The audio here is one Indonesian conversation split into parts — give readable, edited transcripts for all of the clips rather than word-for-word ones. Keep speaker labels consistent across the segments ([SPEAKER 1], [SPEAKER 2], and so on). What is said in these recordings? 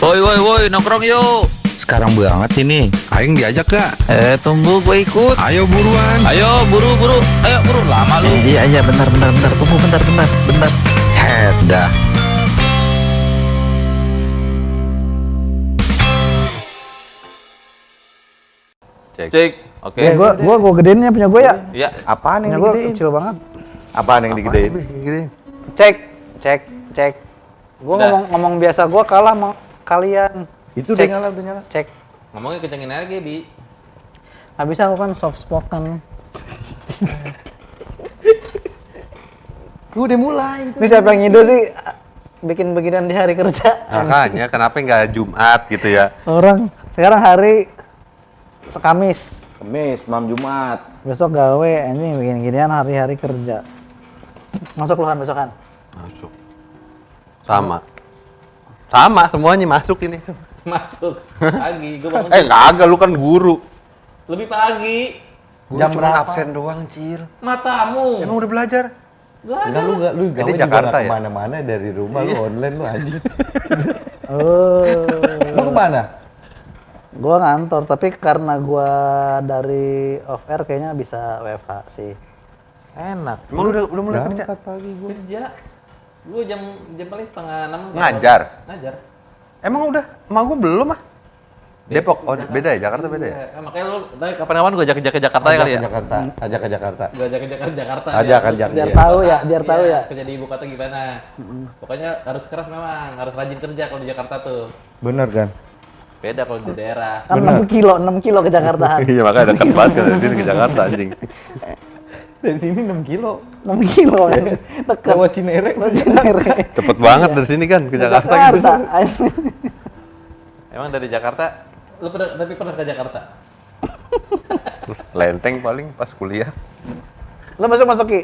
[SPEAKER 1] Woi, nongkrong yuk.
[SPEAKER 2] Sekarang banget ini. Aing diajak gak?
[SPEAKER 1] Tunggu gue ikut.
[SPEAKER 2] Ayo buruan.
[SPEAKER 1] Ayo, buru. Ayo, buru. Lama lu.
[SPEAKER 2] Iya, bentar. Tunggu bentar. Dah.
[SPEAKER 1] Cek. Oke.
[SPEAKER 3] Ya, gua gedein ya punya gue ya.
[SPEAKER 1] Iya.
[SPEAKER 3] Apaan yang
[SPEAKER 2] Punya gua
[SPEAKER 3] digedein? Kecil banget.
[SPEAKER 2] Apaan yang digedein?
[SPEAKER 3] Cek. Gua ngomong biasa, gua kalah sama kalian.
[SPEAKER 2] Itu
[SPEAKER 3] Cek.
[SPEAKER 2] udah nyala.
[SPEAKER 3] Cek.
[SPEAKER 1] Ngomongnya kencengin aja, Bi.
[SPEAKER 3] Nggak bisa, aku kan soft spoken.
[SPEAKER 2] Gua udah mulai.
[SPEAKER 3] Ini siapa yang ngide sih bikin beginian di hari kerja?
[SPEAKER 4] Makanya kenapa nggak Jumat gitu ya?
[SPEAKER 3] Orang sekarang hari Kamis.
[SPEAKER 2] Kamis, malam Jumat.
[SPEAKER 3] Besok gawe, ini bikin ginian hari-hari kerja. Masuk luhan besokan.
[SPEAKER 4] Masuk. Sama semuanya masuk ini.
[SPEAKER 1] Masuk. Pagi, gue bangun.
[SPEAKER 4] Kagak, lu kan guru.
[SPEAKER 1] Lebih pagi.
[SPEAKER 4] Guru
[SPEAKER 2] Jam
[SPEAKER 4] cuma
[SPEAKER 2] berapa?
[SPEAKER 4] absen doang, Cil.
[SPEAKER 1] Matamu.
[SPEAKER 4] Emang udah belajar?
[SPEAKER 2] Enggak lu
[SPEAKER 4] Ini
[SPEAKER 2] gawe juga
[SPEAKER 4] Jakarta
[SPEAKER 2] nggak
[SPEAKER 4] ya?
[SPEAKER 2] kemana-mana dari rumah lu online lu anjing.
[SPEAKER 3] Oh.
[SPEAKER 2] Lu kemana?
[SPEAKER 3] Gua ngantor, tapi karena gua dari off air kayaknya bisa WFH sih.
[SPEAKER 1] Enak.
[SPEAKER 4] Emang lu udah mulai kerja?
[SPEAKER 2] Berangkat pagi gua.
[SPEAKER 1] Kerja. Gue jam paling 5:30.
[SPEAKER 4] Ngajar?
[SPEAKER 1] Ngajar.
[SPEAKER 4] Emang udah? Emak gua belum ah. Depok, oh beda ya? Jakarta beda ya?
[SPEAKER 1] Makanya lu, kapan-kapan gue ajak ke Jakarta ya kali ya?
[SPEAKER 2] Ajak ke Jakarta.
[SPEAKER 1] Gue ajak ke Jakarta.
[SPEAKER 2] Ajak.
[SPEAKER 3] Biar tahu ya,
[SPEAKER 1] Kerja di ibu kota gimana. Pokoknya harus keras memang, harus rajin kerja kalau di Jakarta tuh.
[SPEAKER 2] Bener kan?
[SPEAKER 1] Beda kalau di daerah.
[SPEAKER 3] Kan 6 kilo ke Jakarta.
[SPEAKER 4] Iya makanya dekat banget kan dari sini ke Jakarta anjing.
[SPEAKER 2] Dari sini 6 kilo.
[SPEAKER 3] 6 kilo kan. Dekat.
[SPEAKER 2] Lewat Cinere.
[SPEAKER 4] Cepet banget dari sini kan ke Jakarta gitu.
[SPEAKER 1] Emang dari Jakarta, lu pernah ke Jakarta?
[SPEAKER 4] Lenteng paling pas kuliah.
[SPEAKER 3] Lo masuk Ki?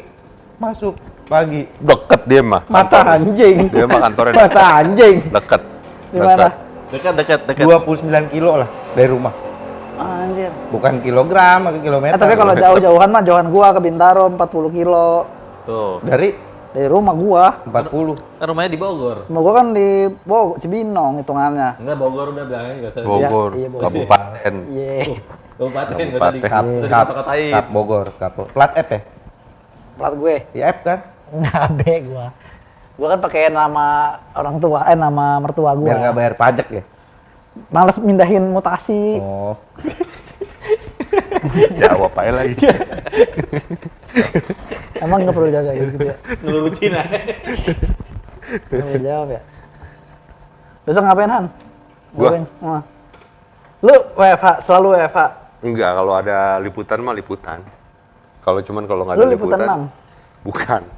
[SPEAKER 2] Masuk pagi.
[SPEAKER 4] Deket dia mah.
[SPEAKER 2] Mata
[SPEAKER 4] kantornya.
[SPEAKER 2] anjing.
[SPEAKER 4] Dia mah kantornya
[SPEAKER 2] Mata anjing.
[SPEAKER 4] deket.
[SPEAKER 3] Di mana?
[SPEAKER 1] Dekat.
[SPEAKER 2] 29 kilo lah dari rumah.
[SPEAKER 3] Anjir.
[SPEAKER 2] Bukan kilogram atau kilometer.
[SPEAKER 3] Tapi kalau jauh-jauhan mah jauhan gua ke Bintaro 40 kilo.
[SPEAKER 1] Tuh.
[SPEAKER 2] dari
[SPEAKER 3] Dari rumah gua.
[SPEAKER 2] 40.
[SPEAKER 1] Kan rumahnya di Bogor.
[SPEAKER 3] Rumah gua kan di Cibinong hitungannya.
[SPEAKER 1] Enggak, Bogor udah bilangnya enggak usah.
[SPEAKER 4] Bogor,
[SPEAKER 3] Iya, Bogor.
[SPEAKER 4] kabupaten.
[SPEAKER 3] Iya.
[SPEAKER 1] Kabupaten, enggak usah
[SPEAKER 4] Kabupaten.
[SPEAKER 1] dikata-katain.
[SPEAKER 2] Kap Bogor, Kap. Plat F ya?
[SPEAKER 3] Plat gue.
[SPEAKER 2] Iya F kan?
[SPEAKER 3] Enggak B gua. Gua kan pakai nama orang tua, nama mertua gua.
[SPEAKER 2] Biar nggak bayar pajak ya?
[SPEAKER 3] Males mindahin mutasi.
[SPEAKER 2] Oh.
[SPEAKER 4] Jawab aja lagi.
[SPEAKER 3] Emang nggak perlu jaga gitu ya?
[SPEAKER 1] Ngelurusin aja.
[SPEAKER 3] Nggak perlu jawab ya? Besok ngapain Han?
[SPEAKER 4] Gua?
[SPEAKER 3] Ngapain? Lu WFH, selalu WFH.
[SPEAKER 4] Enggak, kalau ada liputan mah liputan. Kalau nggak
[SPEAKER 3] Lu
[SPEAKER 4] ada
[SPEAKER 3] liputan
[SPEAKER 4] liputan.
[SPEAKER 3] 6?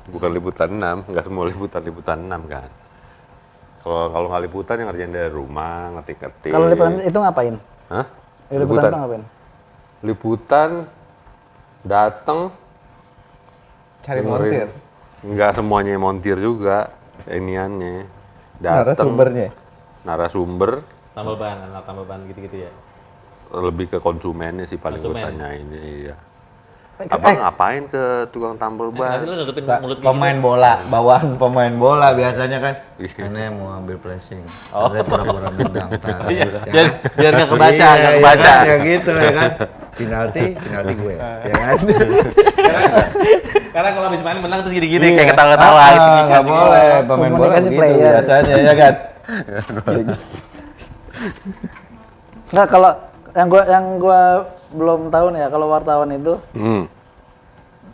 [SPEAKER 4] Bukan liputan 6, nggak semua liputan 6 kan. Kalau nggak liputan yang ngerjain dari rumah, ngetik-ngetik.
[SPEAKER 3] Kalau liputan itu ngapain?
[SPEAKER 4] Hah?
[SPEAKER 3] Liputan itu ngapain?
[SPEAKER 4] Liputan datang
[SPEAKER 2] Cari
[SPEAKER 4] dengerin.
[SPEAKER 2] montir.
[SPEAKER 4] Nggak semuanya montir juga, iniannya. Datang
[SPEAKER 2] Narasumbernya.
[SPEAKER 4] narasumber
[SPEAKER 1] Tambal ban gitu-gitu ya.
[SPEAKER 4] lebih ke konsumennya sih paling gue
[SPEAKER 1] Konsumen.
[SPEAKER 4] tanyain. Iya. Abang ngapain ke tukang tambal ban?
[SPEAKER 1] Nanti lu nutupin
[SPEAKER 2] Nggak,
[SPEAKER 1] mulut
[SPEAKER 2] pemain bola, bawaan pemain bola biasanya kan.
[SPEAKER 4] Iya.
[SPEAKER 2] Ini mau ambil flashing.
[SPEAKER 1] Oh.
[SPEAKER 2] Ada pura-pura nendang.
[SPEAKER 1] Biar nggak kebaca,
[SPEAKER 2] Iya,
[SPEAKER 1] nggak
[SPEAKER 2] iya,
[SPEAKER 1] kebaca.
[SPEAKER 2] Ya gitu ya kan. Penalti gue. Ya kan.
[SPEAKER 1] Karena kalau habis main menang terus gini-gini
[SPEAKER 2] Iya.
[SPEAKER 1] kayak ketawa-ketawa
[SPEAKER 2] Ah,
[SPEAKER 1] gitu.
[SPEAKER 2] nggak boleh. Pemain bola
[SPEAKER 3] Komunikasi
[SPEAKER 2] begitu
[SPEAKER 3] player.
[SPEAKER 2] biasanya ya kan.
[SPEAKER 3] Enggak, kalau yang gua belum tahu nih ya, kalau wartawan itu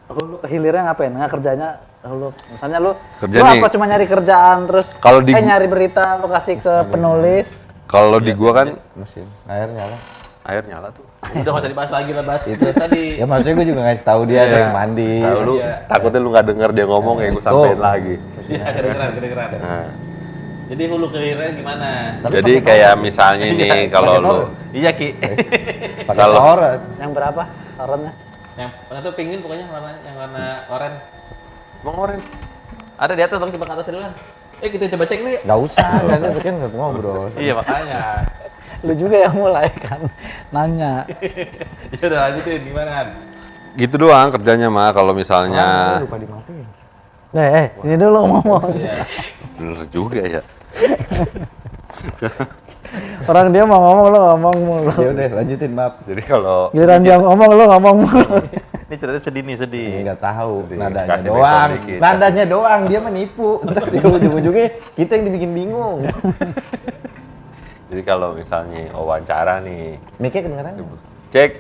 [SPEAKER 3] hulu hilirnya ngapain? Nggak kerjanya hulu. Misalnya lu
[SPEAKER 4] Kerja
[SPEAKER 3] lu
[SPEAKER 4] nih.
[SPEAKER 3] apa cuma nyari kerjaan terus
[SPEAKER 4] Kalau di-
[SPEAKER 3] nyari berita lu kasih ke penulis.
[SPEAKER 4] Kalau di gua kan
[SPEAKER 2] Mesin air nyala.
[SPEAKER 4] air nyala tuh.
[SPEAKER 1] Udah nggak usah dibahas lagi lah, Bat. Itu tadi.
[SPEAKER 2] Ya maksudnya gue juga ngasih tahu dia ada yang mandi.
[SPEAKER 4] Tahu lu
[SPEAKER 1] Iya.
[SPEAKER 4] takutnya lu nggak denger dia ngomong ya gue sampein lagi.
[SPEAKER 1] Iya, kedengeran.
[SPEAKER 4] Nah,
[SPEAKER 1] Jadi hulu ke hilirnya gimana?
[SPEAKER 4] jadi kayak misalnya nih kalau lu
[SPEAKER 1] Iya, Ki.
[SPEAKER 2] Pakai
[SPEAKER 4] Kalau-
[SPEAKER 2] toren.
[SPEAKER 3] Yang berapa sarannya?
[SPEAKER 1] Yang itu pingin pokoknya yang warna oranye.
[SPEAKER 4] mau ngoren.
[SPEAKER 1] Ada di atas, Bang, coba ke atas dulu kan. Kita coba cek nih.
[SPEAKER 2] Gak usah, kan nggak ngobrol.
[SPEAKER 1] Iya, makanya.
[SPEAKER 3] Lu juga yang mulai kan nanya.
[SPEAKER 1] Ya udah lanjutin gimana kan?
[SPEAKER 4] Gitu doang kerjanya mah kalau misalnya.
[SPEAKER 2] Lupa dimatiin.
[SPEAKER 3] Ini dulu ngomong.
[SPEAKER 1] Iya.
[SPEAKER 4] Bener juga ya.
[SPEAKER 3] Orang dia mau ngomong lo ngomong mulu.
[SPEAKER 2] Ya udah lanjutin maaf.
[SPEAKER 4] Jadi kalau
[SPEAKER 3] Giliran dia ngomong lo ngomong mulu.
[SPEAKER 1] Ini ceritanya sedih nih, sedih.
[SPEAKER 2] Nggak tahu nadanya
[SPEAKER 4] kasih
[SPEAKER 2] doang.
[SPEAKER 4] background dikit.
[SPEAKER 2] Nadanya doang dia menipu. Ntar di ujung-ujungnya kita yang dibikin bingung.
[SPEAKER 4] jadi kalau misalnya wawancara nih,
[SPEAKER 2] Miknya kedengeran?
[SPEAKER 4] cek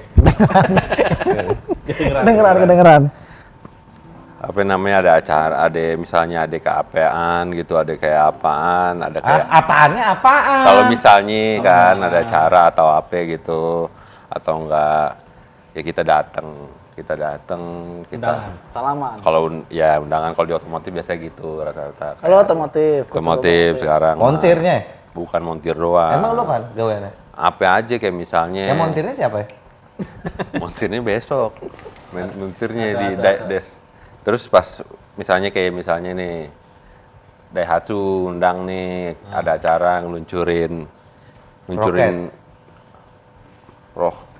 [SPEAKER 3] Kedengeran.
[SPEAKER 4] apa namanya ada acara, ada misalnya ada keapean gitu, ada kayak apaan, ada kayak
[SPEAKER 2] Apaannya apaan?
[SPEAKER 4] kalau misalnya kan ada acara atau apa gitu atau enggak ya kita datang
[SPEAKER 1] Undangan.
[SPEAKER 3] Salaman.
[SPEAKER 4] kalau ya undangan kalau di otomotif biasa gitu rata-rata
[SPEAKER 3] Kalau otomotif. khusus
[SPEAKER 4] otomotif sekarang mah.
[SPEAKER 2] Montirnya?
[SPEAKER 4] bukan montir doang
[SPEAKER 2] Emang lo kan gaweannya?
[SPEAKER 4] apa aja kayak misalnya
[SPEAKER 2] Yang montirnya siapa ya?
[SPEAKER 4] montirnya besok montirnya di des terus pas misalnya nih Daihatsu undang nih ada acara ngeluncurin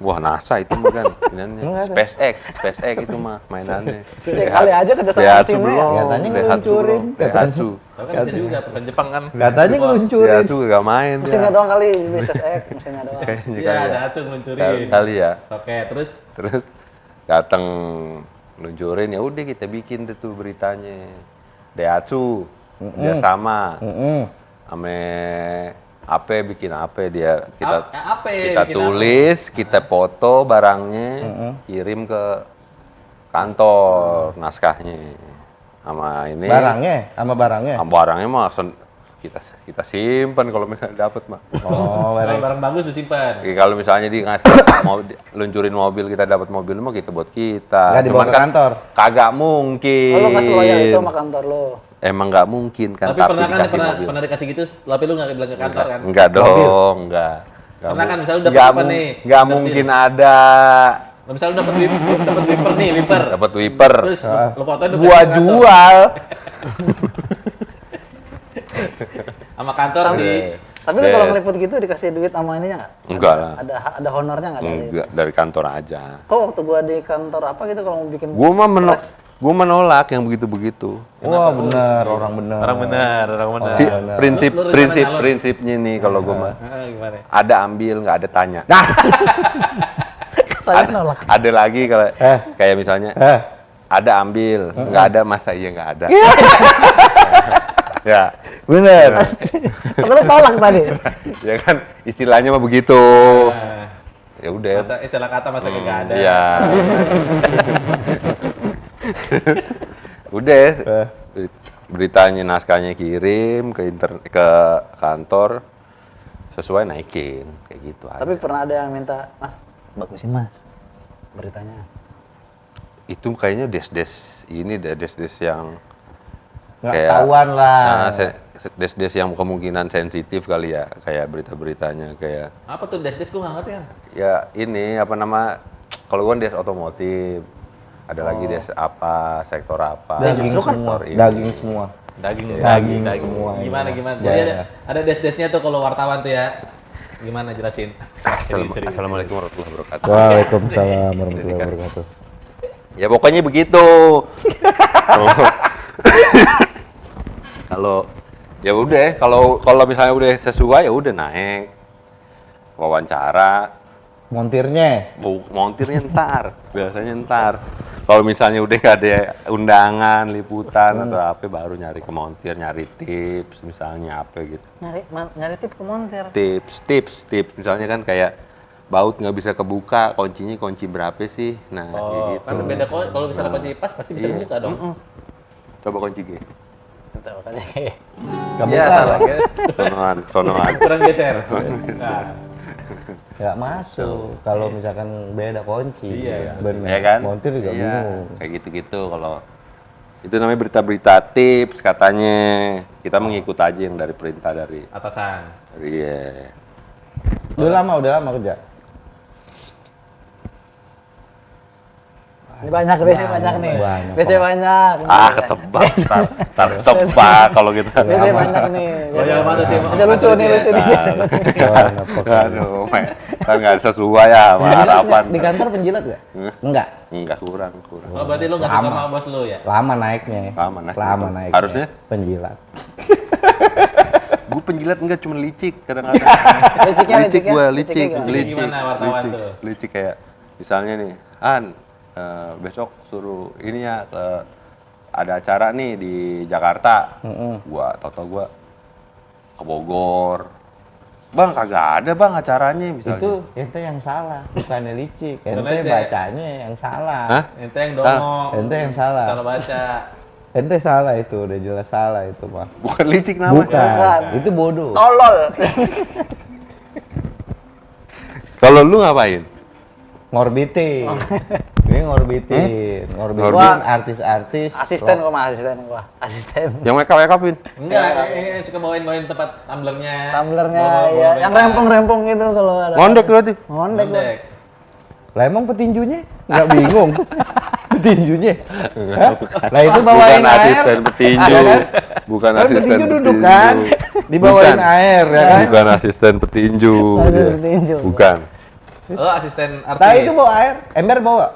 [SPEAKER 4] wah NASA itu mah kan mainannya SpaceX itu mah mainannya
[SPEAKER 3] Ya kali aja kerja sama
[SPEAKER 4] Daihatsu
[SPEAKER 3] sini.
[SPEAKER 4] belum
[SPEAKER 2] Katanya
[SPEAKER 4] Daihatsu
[SPEAKER 2] ngeluncurin.
[SPEAKER 4] belum. Daihatsu
[SPEAKER 1] Tapi kan bisa juga pesan Jepang kan.
[SPEAKER 2] Katanya ngeluncurin.
[SPEAKER 4] Daihatsu gak main
[SPEAKER 3] Mesinnya
[SPEAKER 4] dia.
[SPEAKER 3] doang kali, bisnis X, mesinnya doang.
[SPEAKER 4] Kayaknya
[SPEAKER 1] Iya,
[SPEAKER 4] kali ya.
[SPEAKER 1] ada acung ngeluncurin.
[SPEAKER 4] Kali ya.
[SPEAKER 1] Oke, terus
[SPEAKER 4] Terus datang luncurin ya udah kita bikin deh tuh beritanya. Daihatsu kerjasama ame apa bikin apa dia kita
[SPEAKER 1] bikin
[SPEAKER 4] tulis, kita foto barangnya, kirim ke kantor naskahnya sama ini.
[SPEAKER 2] Sama barangnya.
[SPEAKER 4] Barangnya mah kita simpan kalau misalnya dapat mah.
[SPEAKER 2] Oh,
[SPEAKER 1] Kalau barang bagus disimpan.
[SPEAKER 4] Oke, kalau misalnya di ngasih luncurin mobil kita dapat mobil mah kita buat kita.
[SPEAKER 2] Nggak dibawa ke kantor.
[SPEAKER 4] Kagak mungkin.
[SPEAKER 3] Lo nggak seloyal itu sama kantor lo.
[SPEAKER 4] Emang nggak mungkin kan
[SPEAKER 1] Tapi pernah kan
[SPEAKER 4] dikasih mobil.
[SPEAKER 1] pernah dikasih gitu, tapi lu nggak bilang ke kantor kan?
[SPEAKER 4] Enggak dong, enggak.
[SPEAKER 1] Pernah kan misalnya lu dapet apa nih?
[SPEAKER 4] Enggak
[SPEAKER 1] Dapet
[SPEAKER 4] mungkin
[SPEAKER 1] deal.
[SPEAKER 4] ada.
[SPEAKER 1] Misalnya lu dapet wiper nih, wiper.
[SPEAKER 4] Dapat wiper.
[SPEAKER 1] Terus lu fotoin lu
[SPEAKER 4] Gua
[SPEAKER 1] kasih ke kantor.
[SPEAKER 4] jual.
[SPEAKER 1] Sama kantor di
[SPEAKER 3] Tapi lo kalau ngeliput gitu dikasih duit sama ininya nggak?
[SPEAKER 4] Enggak lah.
[SPEAKER 3] Ada honornya nggak dari?
[SPEAKER 4] Enggak, dari kantor aja.
[SPEAKER 3] Kok waktu gua di kantor apa gitu kalau mau bikin
[SPEAKER 4] Gua menolak yang begitu-begitu.
[SPEAKER 2] Wah bener, orang bener.
[SPEAKER 1] orang benar.
[SPEAKER 4] Si,
[SPEAKER 2] benar.
[SPEAKER 4] prinsipnya nih kalau gua mah
[SPEAKER 1] Gimana?
[SPEAKER 4] ada ambil nggak ada tanya.
[SPEAKER 3] Tanya nolak.
[SPEAKER 4] Ada lagi kalau kayak misalnya ada ambil nggak ada masa iya nggak ada. Ya
[SPEAKER 2] Bener.
[SPEAKER 3] Tapi lo tolak tadi.
[SPEAKER 4] ya kan istilahnya mah begitu. Ya udah.
[SPEAKER 1] Masa istilah kata masa kagak ada.
[SPEAKER 4] Iya. Udah. Beritanya naskahnya kirim ke kantor sesuai naikin kayak gitu aja.
[SPEAKER 3] Tapi pernah ada yang minta, Mas, bagusin Mas beritanya.
[SPEAKER 4] Itu kayaknya des-des yang
[SPEAKER 2] Nggak
[SPEAKER 4] kayak
[SPEAKER 2] tahuan lah.
[SPEAKER 4] des-des yang kemungkinan sensitif kali ya, kayak berita-beritanya kayak
[SPEAKER 1] Apa tuh des-des gua nggak ngerti kan?
[SPEAKER 4] ya ini apa nama kalau gua des otomotif ada lagi des apa sektor apa
[SPEAKER 2] Daging
[SPEAKER 3] justru kan
[SPEAKER 2] semua.
[SPEAKER 4] sektor ini.
[SPEAKER 2] Daging semua.
[SPEAKER 1] Daging
[SPEAKER 2] semua.
[SPEAKER 1] Gimana?
[SPEAKER 2] Ya,
[SPEAKER 1] Jadi
[SPEAKER 2] ya.
[SPEAKER 1] ada des-desnya tuh kalau wartawan tuh ya. Gimana jelasin?
[SPEAKER 4] Assalamualaikum warahmatullahi wabarakatuh.
[SPEAKER 2] Waalaikumsalam warahmatullahi wabarakatuh.
[SPEAKER 4] Ya pokoknya begitu. Kalau ya udah, kalau misalnya udah sesuai ya udah naik. Wawancara,
[SPEAKER 2] Montirnya.
[SPEAKER 4] montirnya ntar, biasanya ntar. Kalau misalnya udah gak ada undangan, liputan atau apa baru nyari ke montir, nyari tips misalnya apa gitu.
[SPEAKER 3] Nyari tip ke montir.
[SPEAKER 4] Tips misalnya kan kayak baut nggak bisa kebuka, kuncinya kunci berapa sih? Nah, kayak
[SPEAKER 1] Oh,
[SPEAKER 4] gitu.
[SPEAKER 1] kan beda kok. Kalau misalnya kunci pas pasti bisa dibuka dong.
[SPEAKER 4] Coba kunci G.
[SPEAKER 3] Betul kan?
[SPEAKER 2] Kamu
[SPEAKER 1] Iya,
[SPEAKER 2] tahu.
[SPEAKER 1] salah.
[SPEAKER 4] Sonoan.
[SPEAKER 1] Kurang geser. Nah,
[SPEAKER 2] Nggak masuk. Kalau misalkan beda kunci.
[SPEAKER 1] Iya.
[SPEAKER 2] Bener.
[SPEAKER 4] Ya kan?
[SPEAKER 2] Montir juga
[SPEAKER 4] Iya,
[SPEAKER 2] bingung.
[SPEAKER 4] kayak gitu-gitu kalau itu namanya berita-berita tips katanya. Kita mengikut aja yang dari perintah dari
[SPEAKER 1] atasan.
[SPEAKER 4] iya.
[SPEAKER 2] Udah lama kerja.
[SPEAKER 3] Ini banyak nih.
[SPEAKER 2] Banyak.
[SPEAKER 3] Biasanya banyak.
[SPEAKER 4] Ketebak, tar ketebak kalau gitu.
[SPEAKER 3] Biasanya banyak nih.
[SPEAKER 1] Oh, yang mana tuh?
[SPEAKER 3] Bisa lucu nih.
[SPEAKER 4] Aduh, kan nggak sesuai ya sama harapan.
[SPEAKER 2] Di kantor penjilat nggak? Enggak.
[SPEAKER 4] Enggak kurang.
[SPEAKER 1] Oh, berarti lu nggak suka sama bos lu ya?
[SPEAKER 2] Lama naiknya.
[SPEAKER 4] Lama naik.
[SPEAKER 2] Lama naiknya.
[SPEAKER 4] Harusnya?
[SPEAKER 2] Penjilat.
[SPEAKER 4] Gue penjilat enggak, cuma licik kadang-kadang. licik gue, licik.
[SPEAKER 1] Licik gimana wartawan tuh?
[SPEAKER 4] Licik kayak misalnya nih, besok suruh ini ya ada acara nih di Jakarta. Gua gua ke Bogor. Bang, kagak ada bang acaranya misalnya.
[SPEAKER 2] Itu ente yang salah, bukannya licik.
[SPEAKER 1] Bukan
[SPEAKER 2] Ente
[SPEAKER 1] licik.
[SPEAKER 2] bacanya yang salah.
[SPEAKER 4] Hah?
[SPEAKER 1] Ente yang dongo.
[SPEAKER 2] Ente yang salah.
[SPEAKER 1] Salah baca.
[SPEAKER 2] Ente salah itu, udah jelas salah itu mah.
[SPEAKER 4] Bukan licik namanya.
[SPEAKER 2] Bukan, itu bodoh.
[SPEAKER 3] Tolol.
[SPEAKER 4] Kalau lu ngapain?
[SPEAKER 2] Ngorbitin. Ini ngorbitin
[SPEAKER 3] Wah.
[SPEAKER 2] artis-artis.
[SPEAKER 3] Asisten gua. Asisten.
[SPEAKER 4] Yang make-upin?
[SPEAKER 1] Enggak, yang suka bawain tempat tumblernya.
[SPEAKER 3] Tumblernya
[SPEAKER 1] Bawa
[SPEAKER 3] ya, yang
[SPEAKER 1] bengkel.
[SPEAKER 3] rempong-rempong gitu kalau ada.
[SPEAKER 4] Ngondek berarti?
[SPEAKER 3] Ngondek. gua.
[SPEAKER 1] Ngondek.
[SPEAKER 2] Lah emang petinjunya nggak bingung? Petinjunya? Hah? Lah itu bawain
[SPEAKER 4] Bukan
[SPEAKER 2] air.
[SPEAKER 4] asisten petinju.
[SPEAKER 2] Ada kan?
[SPEAKER 4] Bukan
[SPEAKER 2] Kan
[SPEAKER 4] asisten
[SPEAKER 2] petinju
[SPEAKER 4] petinju.
[SPEAKER 2] duduk kan? Dibawain
[SPEAKER 4] Bukan.
[SPEAKER 2] air ya kan?
[SPEAKER 4] Bukan asisten petinju.
[SPEAKER 3] Asisten
[SPEAKER 4] dia.
[SPEAKER 3] petinju.
[SPEAKER 4] Bukan.
[SPEAKER 1] Oh, asisten artis.
[SPEAKER 2] Nah itu bawa air, ember bawa.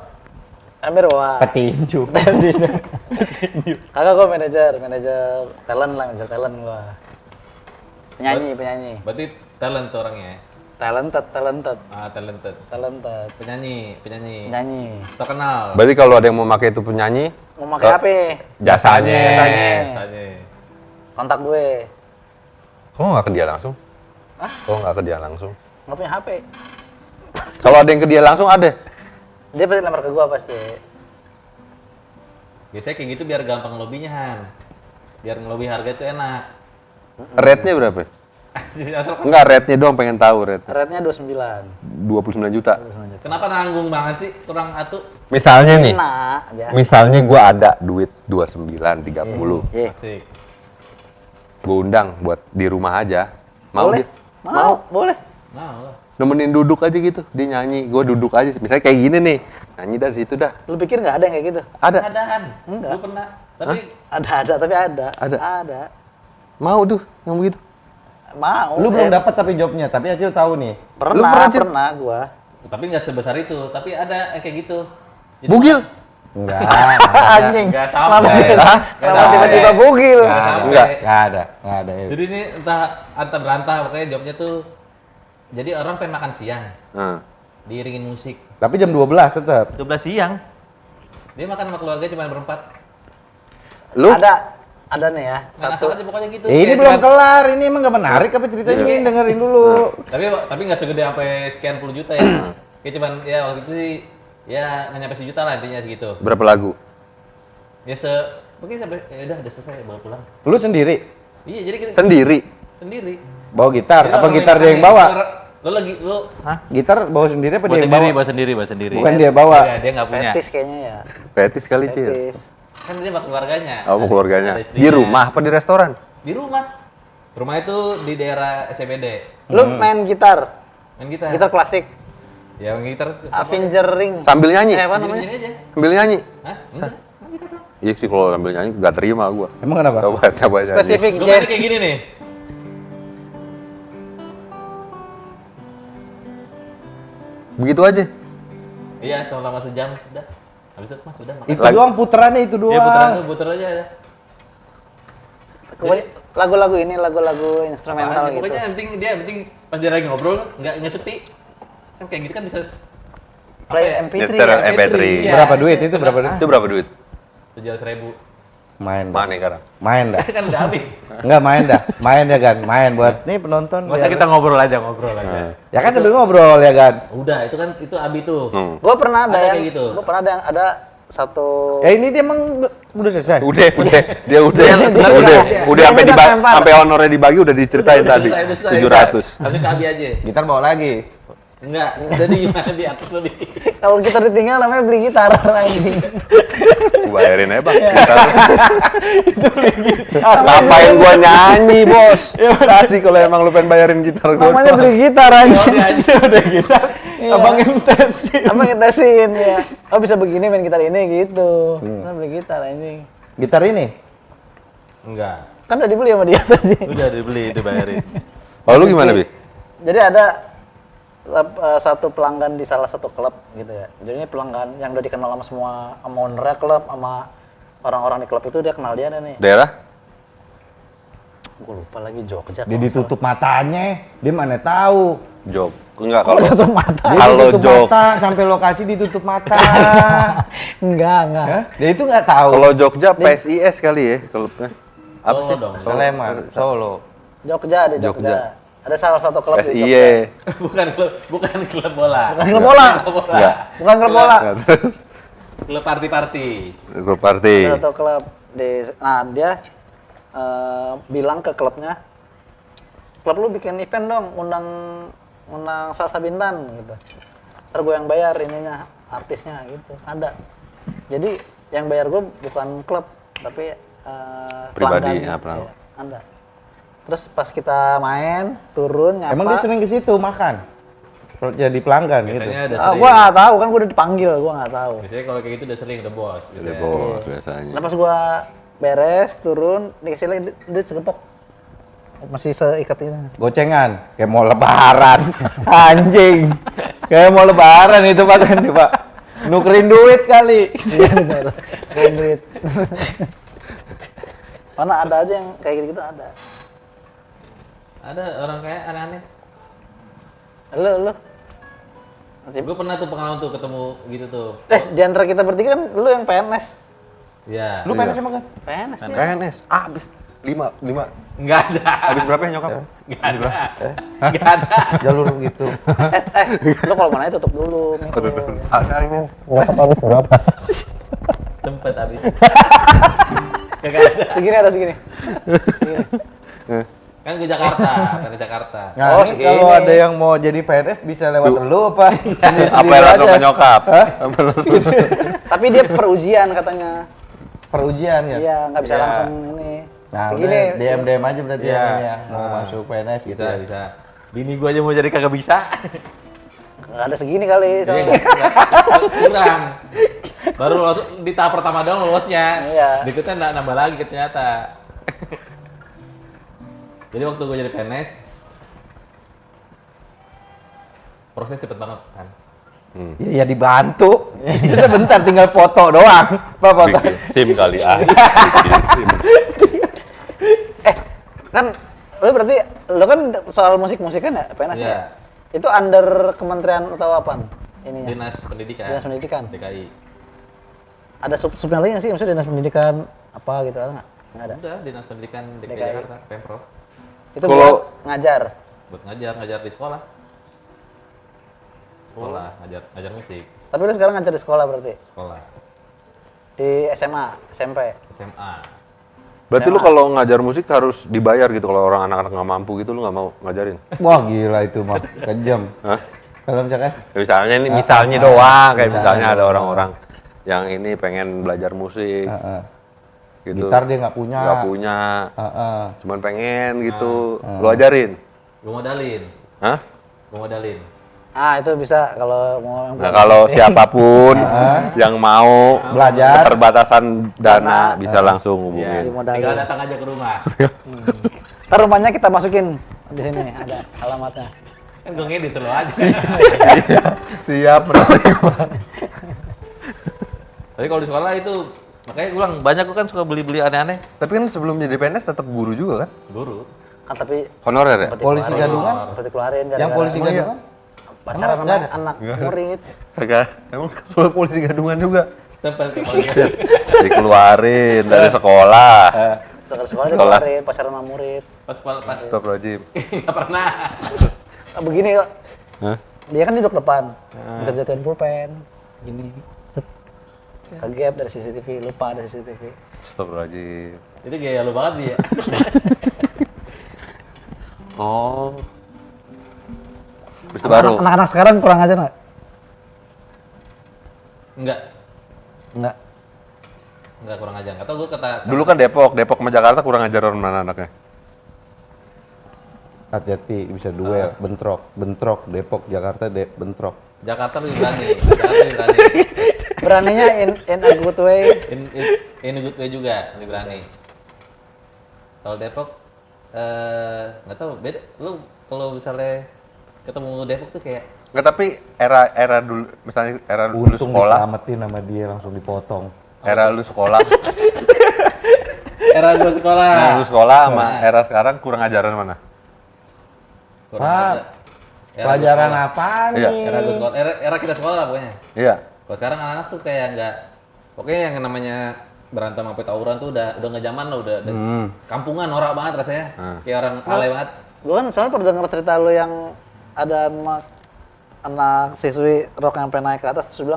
[SPEAKER 3] Ember bawa.
[SPEAKER 2] Petinju, asisten.
[SPEAKER 3] Kakak gua manajer talent gua. Penyanyi.
[SPEAKER 1] Berarti talent tuh orangnya.
[SPEAKER 3] Talented.
[SPEAKER 1] Ah, talented. Penyanyi.
[SPEAKER 3] Nyanyi.
[SPEAKER 1] Terkenal.
[SPEAKER 4] Berarti kalau ada yang mau pakai itu penyanyi,
[SPEAKER 3] Mau pakai HP?
[SPEAKER 4] jasanya.
[SPEAKER 3] Jasanya.
[SPEAKER 1] Biasanya.
[SPEAKER 3] Kontak gue.
[SPEAKER 4] Kok nggak ke dia langsung? Kok nggak ke dia langsung?
[SPEAKER 3] Nggak punya HP.
[SPEAKER 4] Kalau ada yang ke dia langsung ada.
[SPEAKER 3] Dia pasti lamar ke gua pasti.
[SPEAKER 1] Biasanya kayak gitu biar gampang ngelobinya, Han. Biar ngelobi harga itu enak.
[SPEAKER 4] Rate-nya berapa?
[SPEAKER 1] Asal
[SPEAKER 4] Enggak, rate-nya doang pengen tahu rate.
[SPEAKER 3] Rate-nya 29.
[SPEAKER 4] 29 juta.
[SPEAKER 1] kenapa nanggung banget sih kurang atu?
[SPEAKER 4] Misalnya nih,
[SPEAKER 3] Nah, biasa.
[SPEAKER 4] misalnya gua ada duit 29, 30.
[SPEAKER 3] Iya.
[SPEAKER 1] Asik.
[SPEAKER 4] Gua undang buat di rumah aja. Mau
[SPEAKER 3] Boleh?
[SPEAKER 4] dia?
[SPEAKER 3] Mau, boleh.
[SPEAKER 1] Mau lah.
[SPEAKER 4] Nemenin duduk aja gitu, dia nyanyi, gua duduk aja. Misalnya kayak gini nih, nyanyi dari situ dah.
[SPEAKER 3] Lu pikir nggak ada yang kayak gitu?
[SPEAKER 4] Ada.
[SPEAKER 1] Ada, Han.
[SPEAKER 3] Enggak.
[SPEAKER 1] Lu pernah. Tapi
[SPEAKER 3] Ada, tapi ada.
[SPEAKER 4] Ada. Mau tuh yang begitu.
[SPEAKER 3] Mau.
[SPEAKER 2] Lu belum dapat tapi jobnya, tapi Acil tahu nih.
[SPEAKER 4] Lu pernah, Cil?
[SPEAKER 3] Pernah gua.
[SPEAKER 1] nggak sebesar itu, tapi ada yang kayak gitu. Jadi-
[SPEAKER 4] Bugil?
[SPEAKER 2] Enggak.
[SPEAKER 3] Anjing.
[SPEAKER 1] Nggak sama.
[SPEAKER 3] Kenapa tiba-tiba bugil?
[SPEAKER 1] Nggak sampai.
[SPEAKER 4] Enggak.
[SPEAKER 2] Enggak ada.
[SPEAKER 1] Jadi ini entah antah berantah, pokoknya jobnya tuh jadi orang pengen makan siang,
[SPEAKER 4] Nah.
[SPEAKER 1] diiringin musik.
[SPEAKER 2] Tapi jam 12 tetap.
[SPEAKER 1] 12 siang. Dia makan sama keluarga cuma berempat.
[SPEAKER 4] Lu?
[SPEAKER 3] Ada nih ya.
[SPEAKER 1] Nggak
[SPEAKER 3] Satu.
[SPEAKER 1] asal aja pokoknya gitu.
[SPEAKER 2] Ini
[SPEAKER 1] Kayak
[SPEAKER 2] belum
[SPEAKER 1] cuman-
[SPEAKER 2] kelar, ini emang gak menarik apa ceritanya ini? Dengerin dulu.
[SPEAKER 1] Tapi nggak segede sampai sekian puluh juta ya. Kayak cuman ya waktu itu sih ya nggak nyampe sejuta lah intinya segitu.
[SPEAKER 4] Berapa lagu?
[SPEAKER 1] Ya mungkin sampai ya udah selesai bawa pulang.
[SPEAKER 2] Lu sendiri
[SPEAKER 1] Iya jadi kita
[SPEAKER 4] Sendiri.
[SPEAKER 1] sendiri.
[SPEAKER 2] bawa gitar,
[SPEAKER 1] Jadi
[SPEAKER 2] apa
[SPEAKER 1] orang
[SPEAKER 2] gitar
[SPEAKER 1] main
[SPEAKER 2] dia yang
[SPEAKER 1] main,
[SPEAKER 2] bawa?
[SPEAKER 1] Lu
[SPEAKER 2] Gitar bawa sendiri apa dia yang bawa?
[SPEAKER 1] bawa sendiri.
[SPEAKER 2] Bukan dia bawa.
[SPEAKER 1] Iya, dia nggak punya.
[SPEAKER 3] Fetis kayaknya ya.
[SPEAKER 4] Fetis kali, Cil.
[SPEAKER 3] Fetis.
[SPEAKER 1] Kan dia sama keluarganya.
[SPEAKER 4] Oh, sama keluarganya.
[SPEAKER 1] Ada istrinya.
[SPEAKER 4] Di rumah apa di restoran?
[SPEAKER 1] Di rumah. Rumah itu di daerah SCBD.
[SPEAKER 3] Lu main gitar?
[SPEAKER 1] Main gitar.
[SPEAKER 3] Gitar klasik.
[SPEAKER 1] Ya main gitar.
[SPEAKER 3] Avenger Ring.
[SPEAKER 4] Sambil nyanyi?
[SPEAKER 3] Apa
[SPEAKER 1] Gini
[SPEAKER 3] namanya?
[SPEAKER 1] aja.
[SPEAKER 4] Sambil nyanyi?
[SPEAKER 1] Hah? Enggak. Main gitar dong.
[SPEAKER 4] Iya sih kalau sambil nyanyi gak terima gua.
[SPEAKER 2] Emang kenapa?
[SPEAKER 4] Coba nyanyi.
[SPEAKER 3] Spesifik
[SPEAKER 1] Lu
[SPEAKER 3] jazz.
[SPEAKER 1] main kayak gini nih.
[SPEAKER 4] Begitu aja.
[SPEAKER 1] Iya, selama sejam udah. Habis itu Mas udah makan.
[SPEAKER 2] Itu doang puterannya itu doang.
[SPEAKER 1] Ya puteran tuh puter aja ya.
[SPEAKER 3] Lagu-lagu ini, lagu-lagu instrumental gitu.
[SPEAKER 1] Pokoknya yang penting pas dia lagi ngobrol nggak sepi. Kan kayak gitu kan bisa
[SPEAKER 3] Play MP3
[SPEAKER 4] Nyetir
[SPEAKER 3] ya.
[SPEAKER 4] MP3.
[SPEAKER 1] Iya.
[SPEAKER 2] Berapa duit itu? Berapa duit?
[SPEAKER 4] Itu berapa duit?
[SPEAKER 1] 700.000.
[SPEAKER 2] Main dah.
[SPEAKER 4] Mana sekarang?
[SPEAKER 2] Main dah.
[SPEAKER 1] Kan udah habis.
[SPEAKER 2] Enggak main dah. Main ya kan. Main buat nih penonton.
[SPEAKER 1] Masa
[SPEAKER 2] biar-
[SPEAKER 1] kita ngobrol aja.
[SPEAKER 2] Ya kan sambil ngobrol ya kan.
[SPEAKER 1] Udah, itu kan itu abi tuh.
[SPEAKER 3] Gua pernah ada
[SPEAKER 1] Ada
[SPEAKER 3] yang
[SPEAKER 1] kayak gitu.
[SPEAKER 3] Gua pernah ada satu
[SPEAKER 2] Ya ini dia emang udah selesai.
[SPEAKER 4] Udah. Dia udah.
[SPEAKER 3] Dia
[SPEAKER 4] Udah sampai
[SPEAKER 3] udah
[SPEAKER 4] dibagi,
[SPEAKER 3] lempar.
[SPEAKER 4] sampai honornya dibagi udah diceritain tadi.
[SPEAKER 1] Udah selesai.
[SPEAKER 4] 700.
[SPEAKER 1] Tapi ke abi aja.
[SPEAKER 2] Gitar bawa lagi.
[SPEAKER 1] Enggak, jadi gimana di atas lebih.
[SPEAKER 3] kalau kita ditinggal namanya beli gitar anjing.
[SPEAKER 4] Gua bayarin aja, Bang. Ngapain gua nyanyi, Bos? Tadi kalau emang lu pengen bayarin gitar gua.
[SPEAKER 3] Namanya beli gitar anjing.
[SPEAKER 2] Udah gitar.
[SPEAKER 3] Iya.
[SPEAKER 2] Abang yang tesin.
[SPEAKER 3] Apa ngetesin ya? Oh bisa begini main gitar ini gitu. Kita beli gitar anjing.
[SPEAKER 2] Gitar ini.
[SPEAKER 1] Enggak.
[SPEAKER 3] Kan udah dibeli sama dia tadi.
[SPEAKER 1] Udah dibeli, dibayarin.
[SPEAKER 4] Oh, lu gimana, Bi?
[SPEAKER 3] Jadi ada satu pelanggan di salah satu klub gitu ya. Jadi ini pelanggan yang udah dikenal sama semua sama ownernya klub, sama orang-orang di klub itu dia kenal dia ada nih.
[SPEAKER 4] Daerah?
[SPEAKER 3] Gue lupa lagi Jogja.
[SPEAKER 2] Dia ditutup matanya, dia mana tahu.
[SPEAKER 4] Jog. Enggak
[SPEAKER 3] Kalau
[SPEAKER 4] kalau
[SPEAKER 3] tutup mata.
[SPEAKER 2] Dia
[SPEAKER 4] Kalau
[SPEAKER 2] ditutup
[SPEAKER 4] Jog.
[SPEAKER 2] mata, sampai lokasi ditutup mata.
[SPEAKER 3] Enggak.
[SPEAKER 2] Hah? Dia itu nggak tahu.
[SPEAKER 4] kalau Jogja PSIS kali ya klubnya. Apa
[SPEAKER 1] Solo
[SPEAKER 4] sih?
[SPEAKER 1] dong.
[SPEAKER 2] Sleman, Solo.
[SPEAKER 3] Jogja di Jogja.
[SPEAKER 4] Jogja.
[SPEAKER 3] Ada salah satu klub di
[SPEAKER 4] PSIY.
[SPEAKER 3] Jogja.
[SPEAKER 1] bukan klub bola.
[SPEAKER 3] Bukan klub bola.
[SPEAKER 4] Enggak.
[SPEAKER 3] Bukan klub bola.
[SPEAKER 1] Klub party-party.
[SPEAKER 4] Grup party.
[SPEAKER 3] Ada satu klub di, nah dia bilang ke klubnya, klub lu bikin event dong, undang Salsa Bintan gitu. Ntar gue yang bayar ininya, artisnya gitu. Ada. Jadi yang bayar gue bukan klub, tapi
[SPEAKER 4] Pribadi,
[SPEAKER 3] pelanggan.
[SPEAKER 4] ya, pelanggan.
[SPEAKER 3] Iya, ada. Terus pas kita main, turun nyapa.
[SPEAKER 2] Emang dia sering ke situ makan? Kalau jadi pelanggan gitu.
[SPEAKER 1] Biasanya udah
[SPEAKER 3] Ah,
[SPEAKER 1] sering.
[SPEAKER 3] gua nggak tahu kan, gua udah dipanggil, gua nggak tahu.
[SPEAKER 1] Biasanya kalau kayak gitu udah sering, udah bos.
[SPEAKER 4] Udah
[SPEAKER 1] biasanya.
[SPEAKER 4] bos biasanya.
[SPEAKER 3] Nah pas gua beres, turun, dikasih lagi duit segepok. Masih seikat ini.
[SPEAKER 2] Gocengan, kayak mau lebaran. Anjing. Kayak mau lebaran itu Pak Kandi, Pak. Nukerin duit kali.
[SPEAKER 3] Iya benar. Kayak duit. Mana ada aja yang kayak gitu ada.
[SPEAKER 1] Ada orang kayak aneh-aneh.
[SPEAKER 3] Lu.
[SPEAKER 1] Gue pernah tuh pengalaman tuh ketemu gitu tuh.
[SPEAKER 3] Di antara kita bertiga kan lu yang PNS.
[SPEAKER 1] Iya.
[SPEAKER 2] Lu PNS emang kan?
[SPEAKER 3] PNS dia.
[SPEAKER 4] PNS. Habis 5.
[SPEAKER 1] Enggak ada.
[SPEAKER 4] Habis berapa ya nyokap?
[SPEAKER 1] Enggak ada. Enggak ada.
[SPEAKER 2] Jalur gitu.
[SPEAKER 3] Lu kalau mau nanya tutup dulu. Miko.
[SPEAKER 4] Ada ini.
[SPEAKER 3] Habis berapa?
[SPEAKER 1] Sempet habis. Kagak ada.
[SPEAKER 3] Segini. Segini.
[SPEAKER 1] Kan ke Jakarta,
[SPEAKER 2] Nah,
[SPEAKER 3] Oh,
[SPEAKER 2] ini
[SPEAKER 3] segini.
[SPEAKER 2] kalau ada yang mau jadi PNS bisa lewat lu apa? Sendiri-sendiri
[SPEAKER 4] Apa yang langsung
[SPEAKER 2] aja.
[SPEAKER 4] ke nyokap?
[SPEAKER 3] Tapi dia perujian katanya.
[SPEAKER 2] Perujian ya?
[SPEAKER 3] Iya, nggak bisa
[SPEAKER 1] Iya.
[SPEAKER 3] langsung ini.
[SPEAKER 2] Nah,
[SPEAKER 3] Segini.
[SPEAKER 2] DM aja berarti
[SPEAKER 1] Iya.
[SPEAKER 2] yang ini ya. Mau
[SPEAKER 1] Ah.
[SPEAKER 2] masuk PNS gitu.
[SPEAKER 1] Bisa, bisa. Bini gua aja mau jadi kagak bisa.
[SPEAKER 3] Nggak ada segini kali.
[SPEAKER 1] Iya,
[SPEAKER 3] soalnya.
[SPEAKER 1] kurang. Baru lolos, di tahap pertama doang lolosnya.
[SPEAKER 3] Iya.
[SPEAKER 1] Berikutnya nambah lagi ternyata. Jadi waktu gue jadi PNS, proses cepet banget kan.
[SPEAKER 2] Ya dibantu. Sebentar tinggal foto doang. Apa foto?
[SPEAKER 4] Bikin SIM kali Bikin SIM.
[SPEAKER 3] Kan lu berarti lu kan soal musik kan ya PNS
[SPEAKER 1] Iya.
[SPEAKER 3] ya? Itu under kementerian atau apa ininya?
[SPEAKER 1] Dinas Pendidikan.
[SPEAKER 3] Dinas Pendidikan.
[SPEAKER 1] DKI.
[SPEAKER 3] Ada subnya lagi nggak sih? Maksudnya dinas pendidikan apa gitu ada nggak? Nggak ada.
[SPEAKER 1] Udah, Dinas Pendidikan DKI,
[SPEAKER 3] DKI.
[SPEAKER 1] Jakarta, Pemprov.
[SPEAKER 3] Itu
[SPEAKER 4] Kalau-
[SPEAKER 3] buat ngajar.
[SPEAKER 1] Buat ngajar di sekolah. Sekolah, ngajar musik,
[SPEAKER 3] Tapi lu sekarang ngajar di sekolah berarti?
[SPEAKER 1] sekolah,
[SPEAKER 3] Di SMA, SMP.
[SPEAKER 1] SMA.
[SPEAKER 4] Berarti lu kalau ngajar musik harus dibayar gitu kalau orang anak-anak nggak mampu gitu lu nggak mau ngajarin?
[SPEAKER 2] Wah gila itu mah. Kejam.
[SPEAKER 4] Hah?
[SPEAKER 2] Kalau misalkan
[SPEAKER 4] Ya, misalnya ini misalnya doang kayak misalnya ada orang-orang yang ini pengen belajar musik gitu.
[SPEAKER 2] gitar dia nggak punya.
[SPEAKER 4] Nggak punya,
[SPEAKER 2] Heeh.
[SPEAKER 4] cuman pengen gitu. Lu ajarin?
[SPEAKER 1] Gue modalin,
[SPEAKER 4] Hah?
[SPEAKER 1] gue modalin.
[SPEAKER 3] Ah itu bisa kalau mau yang
[SPEAKER 4] Nah kalau siapapun yang mau
[SPEAKER 2] Belajar.
[SPEAKER 4] keterbatasan dana bisa langsung
[SPEAKER 1] Iya,
[SPEAKER 4] hubungin.
[SPEAKER 3] Dimodalin.
[SPEAKER 1] tinggal datang aja ke rumah.
[SPEAKER 3] Ntar rumahnya kita masukin di sini ada alamatnya.
[SPEAKER 1] Kan gue ngedit lo aja.
[SPEAKER 4] Siap menerima.
[SPEAKER 1] Tapi kalau di sekolah itu, makanya gue bilang banyak gue kan suka beli-beli aneh-aneh.
[SPEAKER 4] Tapi kan sebelum jadi PNS tetap guru juga kan?
[SPEAKER 1] Guru.
[SPEAKER 3] Kan tapi
[SPEAKER 4] Honorer ya?
[SPEAKER 3] seperti
[SPEAKER 2] Polisi
[SPEAKER 3] keluarin.
[SPEAKER 2] gadungan?
[SPEAKER 3] Seperti keluarin
[SPEAKER 2] Yang
[SPEAKER 3] gara-gara
[SPEAKER 2] polisi
[SPEAKER 4] Emang iya?
[SPEAKER 2] gadungan?
[SPEAKER 3] pacaran
[SPEAKER 2] Emang
[SPEAKER 3] sama
[SPEAKER 2] nggak ada?
[SPEAKER 3] anak
[SPEAKER 4] Nggak ada.
[SPEAKER 3] murid.
[SPEAKER 4] Kagak. Emang soal polisi gadungan juga.
[SPEAKER 1] Sampai
[SPEAKER 4] Dikeluarin dari sekolah.
[SPEAKER 3] Sekolah
[SPEAKER 4] Sekolah.
[SPEAKER 3] dikeluarin, pacaran sama murid.
[SPEAKER 1] pas
[SPEAKER 4] Astagfirullahaladzim.
[SPEAKER 1] nggak pernah.
[SPEAKER 3] Ah, begini kok.
[SPEAKER 4] Hah?
[SPEAKER 3] Dia kan duduk depan. Jatuhin pulpen. Gini. Kegap dari CCTV, lupa ada CCTV.
[SPEAKER 4] Astagfirullahaladzim.
[SPEAKER 1] Itu gaya lu banget dia.
[SPEAKER 4] Oh. Habis itu baru.
[SPEAKER 3] Anak-anak sekarang kurang ajar nggak?
[SPEAKER 1] Enggak,
[SPEAKER 3] Nggak.
[SPEAKER 1] enggak kurang aja. Enggak tau gue kata.
[SPEAKER 4] Dulu kan Depok sama Jakarta kurang ajar orang anaknya.
[SPEAKER 2] Hati-hati bisa duel, bentrok, Depok, Jakarta, bentrok.
[SPEAKER 1] Jakarta lebih berani. Jakarta lebih berani.
[SPEAKER 3] Beraninya in a good way.
[SPEAKER 1] In a good way juga lebih berani. Kalau Depok, nggak tahu beda. Lu kalau misalnya ketemu Depok tuh kayak
[SPEAKER 4] Nggak, tapi era dulu, misalnya era dulu
[SPEAKER 2] Untung
[SPEAKER 4] sekolah,
[SPEAKER 2] diselamatin sama dia langsung dipotong.
[SPEAKER 4] era lu sekolah,
[SPEAKER 1] Era gue sekolah.
[SPEAKER 4] Nah, lu sekolah sama era sekarang kurang ajaran mana?
[SPEAKER 1] Kurang
[SPEAKER 2] Pak,
[SPEAKER 1] ada. Era gua
[SPEAKER 2] pelajaran
[SPEAKER 1] sekolah.
[SPEAKER 2] apaan
[SPEAKER 4] Iya.
[SPEAKER 2] nih?
[SPEAKER 1] Era gue sekolah. Era kita sekolah lah pokoknya.
[SPEAKER 4] Iya.
[SPEAKER 1] Kalau sekarang anak-anak tuh kayak nggak, pokoknya yang namanya berantem sampai tawuran tuh udah nggak zaman lah, udah kampungan, norak banget rasanya, kayak orang alay banget.
[SPEAKER 3] Gue kan soalnya pernah denger cerita lu yang ada anak siswi rok yang sampai naik ke atas, terus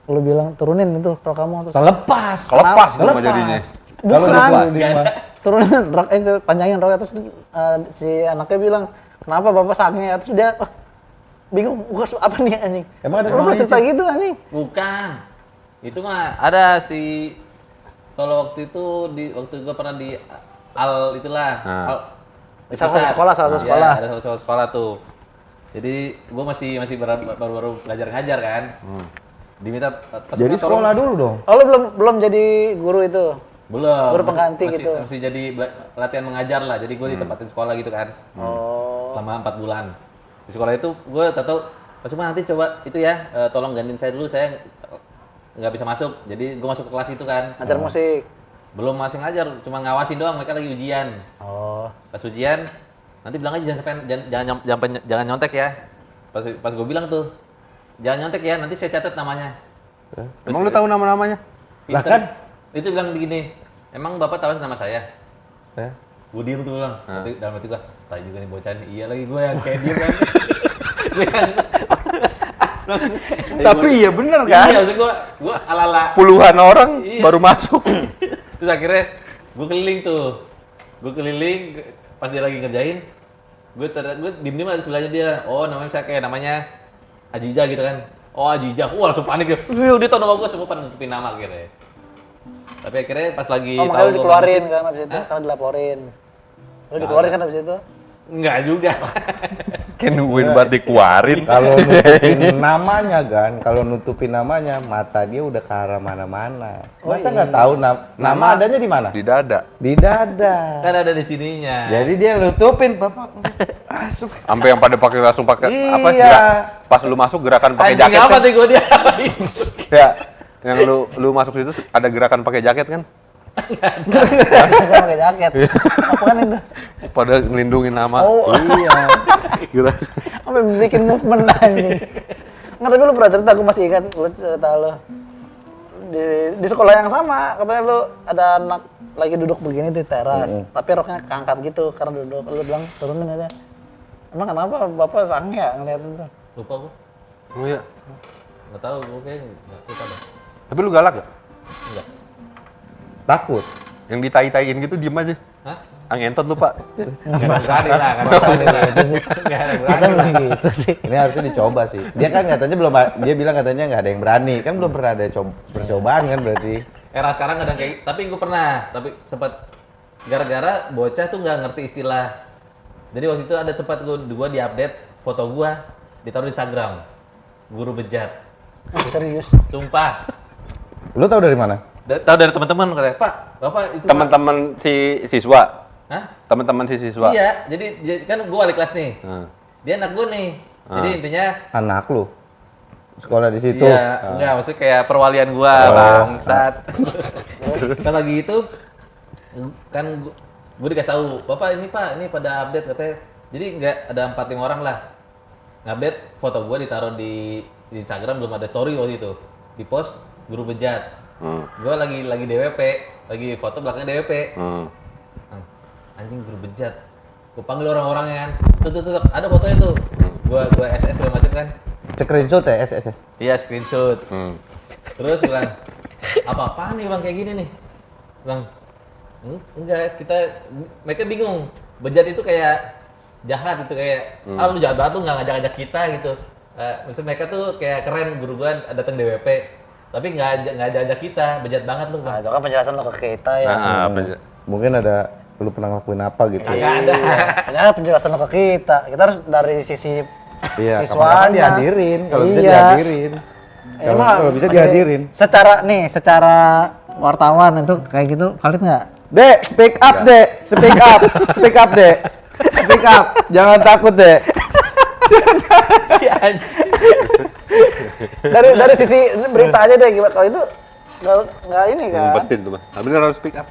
[SPEAKER 3] lu bilang turunin itu rok kamu terus
[SPEAKER 2] Kelepas.
[SPEAKER 4] Kelepas tuh
[SPEAKER 2] Kelepas.
[SPEAKER 4] jadinya.
[SPEAKER 2] Kalau
[SPEAKER 3] Bukan.
[SPEAKER 2] di rumah.
[SPEAKER 3] turunin rok itu panjangin rok terus si anaknya bilang kenapa bapak sakitnya terus dia bingung gua harus apa nih anjing.
[SPEAKER 2] Emang ada
[SPEAKER 3] lu pernah
[SPEAKER 2] namanya,
[SPEAKER 3] cerita gitu anjing?
[SPEAKER 1] Bukan, itu mah ada si, kalau waktu itu waktu gua pernah di al itulah,
[SPEAKER 3] Salah satu sekolah, salah satu
[SPEAKER 1] Iya,
[SPEAKER 3] sekolah.
[SPEAKER 1] ada salah satu sekolah tuh. Jadi gua masih baru belajar ngajar kan. Diminta
[SPEAKER 2] Jadi sekolah dulu dong.
[SPEAKER 3] Oh lu belum jadi guru itu?
[SPEAKER 1] belum,
[SPEAKER 3] Guru pengganti
[SPEAKER 1] masih,
[SPEAKER 3] gitu.
[SPEAKER 1] masih jadi latihan mengajar lah. Jadi gue ditempatin sekolah gitu kan.
[SPEAKER 3] Oh.
[SPEAKER 1] Selama 4 bulan. Di sekolah itu gue tahu cuma nanti coba itu ya, tolong gantiin saya dulu, saya nggak bisa masuk. Jadi gue masuk ke kelas itu kan.
[SPEAKER 3] Ngajar musik.
[SPEAKER 1] Belum masih ngajar, cuma ngawasin doang, mereka lagi ujian.
[SPEAKER 3] Oh.
[SPEAKER 1] Pas ujian, nanti bilang aja jangan nyontek ya. Pas gue bilang tuh, jangan nyontek ya, nanti saya catat namanya.
[SPEAKER 4] Emang lu tahu nama-namanya?
[SPEAKER 2] Lah kan?
[SPEAKER 1] Itu bilang begini, emang bapak tahu nama saya?
[SPEAKER 2] Ya.
[SPEAKER 1] Gue diem tuh bilang, dalam hati gue, tai juga nih bocah nih, iya lagi gue yang kayak diem kan. Gue yang...
[SPEAKER 4] Tapi iya bener kan?
[SPEAKER 1] Iya, maksud gue ala-ala.
[SPEAKER 4] Puluhan orang
[SPEAKER 1] Iya.
[SPEAKER 4] baru masuk.
[SPEAKER 1] Terus akhirnya gue keliling tuh, pas dia lagi ngerjain, gue diem-diem di sebelahnya dia. Oh namanya saya kayak namanya Ajija gitu kan. Oh Ajija, wah langsung panik dia. Dia tahu nama gue, semua pada nutupin nama akhirnya. Tapi akhirnya pas lagi
[SPEAKER 3] Oh, makanya lu dikeluarin kan abis itu, kan dilaporin. Lu dikeluarin kan abis itu?
[SPEAKER 1] Enggak juga.
[SPEAKER 4] Kayak nungguin buat dikeluarin.
[SPEAKER 2] Kalau nutupin namanya kan, kalau nutupin namanya, mata dia udah ke arah mana-mana. Masa nggak tahu nama adanya di mana?
[SPEAKER 4] Di dada.
[SPEAKER 2] Di dada.
[SPEAKER 1] Kan ada di sininya.
[SPEAKER 2] Jadi dia nutupin, bapak masuk.
[SPEAKER 4] Sampai yang pada langsung pakai apa?
[SPEAKER 2] Iya.
[SPEAKER 4] Pas lu masuk gerakan pakai
[SPEAKER 1] Anjing
[SPEAKER 4] jaket
[SPEAKER 1] apa
[SPEAKER 4] kan?
[SPEAKER 1] tuh gue dia?
[SPEAKER 4] Ya. Yang lu masuk situ ada gerakan pakai jaket kan?
[SPEAKER 3] Sama pakai jaket. Apa kan itu?
[SPEAKER 4] Pada ngelindungin nama.
[SPEAKER 3] Oh iya.
[SPEAKER 4] Gitu.
[SPEAKER 3] Sampai bikin movement anjing. Nggak, tapi lu pernah cerita, aku masih ingat lu cerita lu. Di sekolah yang sama, katanya lu ada anak lagi duduk begini di teras, tapi roknya keangkat gitu karena duduk. Lu bilang turunin aja. Emang kenapa bapak sange ya ngeliatin tuh?
[SPEAKER 1] Lupa gue.
[SPEAKER 4] Oh iya.
[SPEAKER 1] Nggak tahu, gue kayaknya nggak lupa deh.
[SPEAKER 4] Tapi lu galak gak?
[SPEAKER 1] Enggak.
[SPEAKER 2] Takut.
[SPEAKER 4] Yang ditai-taiin gitu diem aja.
[SPEAKER 1] Hah?
[SPEAKER 4] Ngentot lu, Pak.
[SPEAKER 1] Nggak berani lah, nggak
[SPEAKER 3] Masa
[SPEAKER 1] berani lah.
[SPEAKER 3] gitu sih?
[SPEAKER 1] Nggak ada
[SPEAKER 3] Masa
[SPEAKER 1] berani.
[SPEAKER 3] bilang gitu sih?
[SPEAKER 2] Ini harusnya dicoba sih. Dia kan katanya belum, dia bilang katanya nggak ada yang berani. Kan belum pernah ada percobaan kan berarti.
[SPEAKER 1] Era sekarang nggak ada kayak, tapi gue pernah, tapi sempat gara-gara bocah tuh nggak ngerti istilah. Jadi waktu itu ada sempat gue diupdate foto gue, ditaruh di Instagram. Guru bejat.
[SPEAKER 3] Serius?
[SPEAKER 1] Sumpah.
[SPEAKER 2] Lu tahu dari mana?
[SPEAKER 1] Tahu dari teman-teman katanya, Pak, Bapak itu Pak."
[SPEAKER 4] Teman-teman si siswa.
[SPEAKER 1] Hah?
[SPEAKER 4] Teman-teman si siswa.
[SPEAKER 1] Iya, jadi kan gue wali kelas nih. Dia anak gue nih. Jadi intinya
[SPEAKER 2] Anak lu. Sekolah di situ.
[SPEAKER 1] iya, enggak, maksudnya kayak perwalian gua, bangsat. Kan lagi itu kan gua dikasih tahu, "Bapak ini Pak, ini pada update katanya." Jadi enggak ada 4-5 orang lah. Ngupdate foto gua ditaruh di Instagram, belum ada story waktu itu. Di post guru bejat. Gua lagi DWP, lagi foto belakangnya DWP. Anjing guru bejat. Gua panggil orang-orangnya kan. Tuh, ada fotonya tuh. Gua SS segala macam kan.
[SPEAKER 2] Screenshot ya SS ya?
[SPEAKER 1] Iya, screenshot. Terus bilang, apa-apaan nih bang kayak gini nih? Bang, enggak, mereka bingung. Bejat itu kayak jahat gitu, kayak, lu jahat banget, lu nggak ngajak-ngajak kita gitu. Maksud mereka tuh kayak keren, guru gua datang DWP, tapi nggak ajak kita, bejat banget lu
[SPEAKER 3] Nah,
[SPEAKER 1] bang.
[SPEAKER 3] itu kan penjelasan lo ke kita ya.
[SPEAKER 2] Mungkin ada lu pernah ngelakuin apa gitu.
[SPEAKER 1] Nggak ada.
[SPEAKER 3] Ini kan penjelasan lo ke kita. Kita harus dari sisi
[SPEAKER 2] Iya, kapan-kapan
[SPEAKER 3] siswanya.
[SPEAKER 2] dihadirin, kalau bisa
[SPEAKER 3] Iya.
[SPEAKER 2] dihadirin.
[SPEAKER 3] Ini mah
[SPEAKER 2] Kalau bisa
[SPEAKER 3] maksudnya
[SPEAKER 2] dihadirin.
[SPEAKER 3] Secara wartawan itu kayak gitu valid nggak?
[SPEAKER 2] Dek, speak up, Dek. Speak up. Speak up, Dek. Speak up. Jangan takut, Dek.
[SPEAKER 1] Si anjing.
[SPEAKER 3] Dari sisi berita aja deh, gimana kalau itu nggak ini kan.
[SPEAKER 4] Ngumpetin tuh, Mas. Nah, bener harus speak up.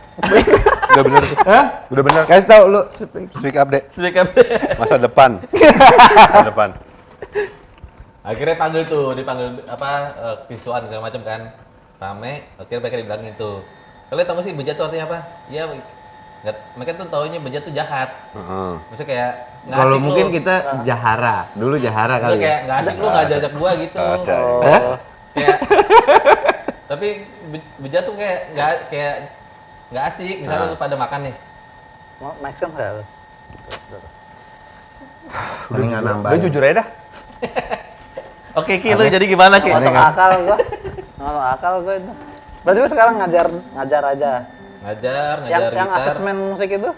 [SPEAKER 4] Udah bener tuh.
[SPEAKER 2] Hah?
[SPEAKER 4] Udah bener.
[SPEAKER 2] Kasih tahu lu.
[SPEAKER 4] Speak up, Dek.
[SPEAKER 1] Speak up.
[SPEAKER 4] Masa depan. Masa depan.
[SPEAKER 1] Akhirnya dipanggil apa visual segala macam kan. Rame, akhirnya mereka dibilang itu. Kalian tahu nggak sih bejat itu artinya apa? Iya, mereka tuh taunya bejat tuh jahat.
[SPEAKER 4] Heeh.
[SPEAKER 1] Maksudnya kayak nggak
[SPEAKER 2] Kalau
[SPEAKER 1] asik
[SPEAKER 2] mungkin
[SPEAKER 1] lu.
[SPEAKER 2] kita Jahara. Dulu Jahara
[SPEAKER 1] Lu
[SPEAKER 2] kali.
[SPEAKER 1] kayak nggak asik lu nggak ajak gua gitu.
[SPEAKER 4] Ada.
[SPEAKER 3] Oh.
[SPEAKER 1] Kayak tapi bejat tuh kayak nggak asik. Misalnya lu pada makan nih.
[SPEAKER 3] Mau make sense nggak?
[SPEAKER 2] Mendingan nambah.
[SPEAKER 4] Udah jujur aja dah.
[SPEAKER 1] Oke, Ki, lu jadi gimana, Ki?
[SPEAKER 3] Masuk akal gua. Masuk akal gua itu. Berarti lu sekarang ngajar aja.
[SPEAKER 1] Ngajar
[SPEAKER 3] Yang
[SPEAKER 1] gitar.
[SPEAKER 3] asesmen musik itu?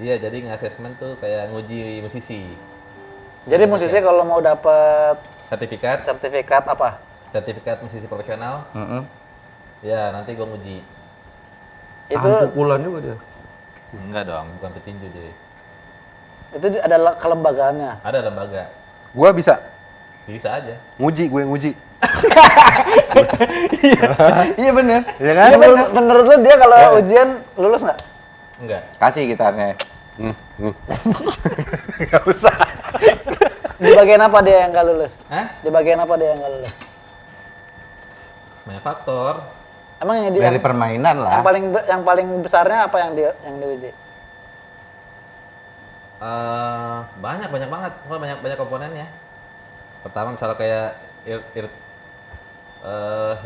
[SPEAKER 1] Iya, jadi nge-assessment tuh kayak nguji musisi.
[SPEAKER 3] Jadi musisi kalau mau dapat
[SPEAKER 1] Sertifikat
[SPEAKER 3] sertifikat
[SPEAKER 1] musisi profesional.
[SPEAKER 2] Heeh.
[SPEAKER 1] Ya, nanti gua nguji.
[SPEAKER 3] itu
[SPEAKER 2] pukulan juga dia.
[SPEAKER 1] Enggak dong, bukan petinju jadi.
[SPEAKER 3] itu ada kelembagaannya.
[SPEAKER 1] Ada lembaga.
[SPEAKER 4] Gua bisa
[SPEAKER 1] Bisa aja.
[SPEAKER 4] nguji, gue nguji.
[SPEAKER 2] Iya bener.
[SPEAKER 4] Iya kan?
[SPEAKER 3] Iya, menurut lu dia kalau ujian lulus nggak?
[SPEAKER 1] Enggak.
[SPEAKER 2] Kasih gitarnya.
[SPEAKER 4] Gak usah.
[SPEAKER 3] Di bagian apa dia yang nggak lulus?
[SPEAKER 1] Hah?
[SPEAKER 3] Di bagian apa dia yang nggak lulus?
[SPEAKER 1] Banyak faktor.
[SPEAKER 3] Emang yang
[SPEAKER 2] Dari permainan lah.
[SPEAKER 3] yang paling besarnya apa yang diuji?
[SPEAKER 1] Banyak banget. Soalnya banyak komponennya. Pertama misalnya kayak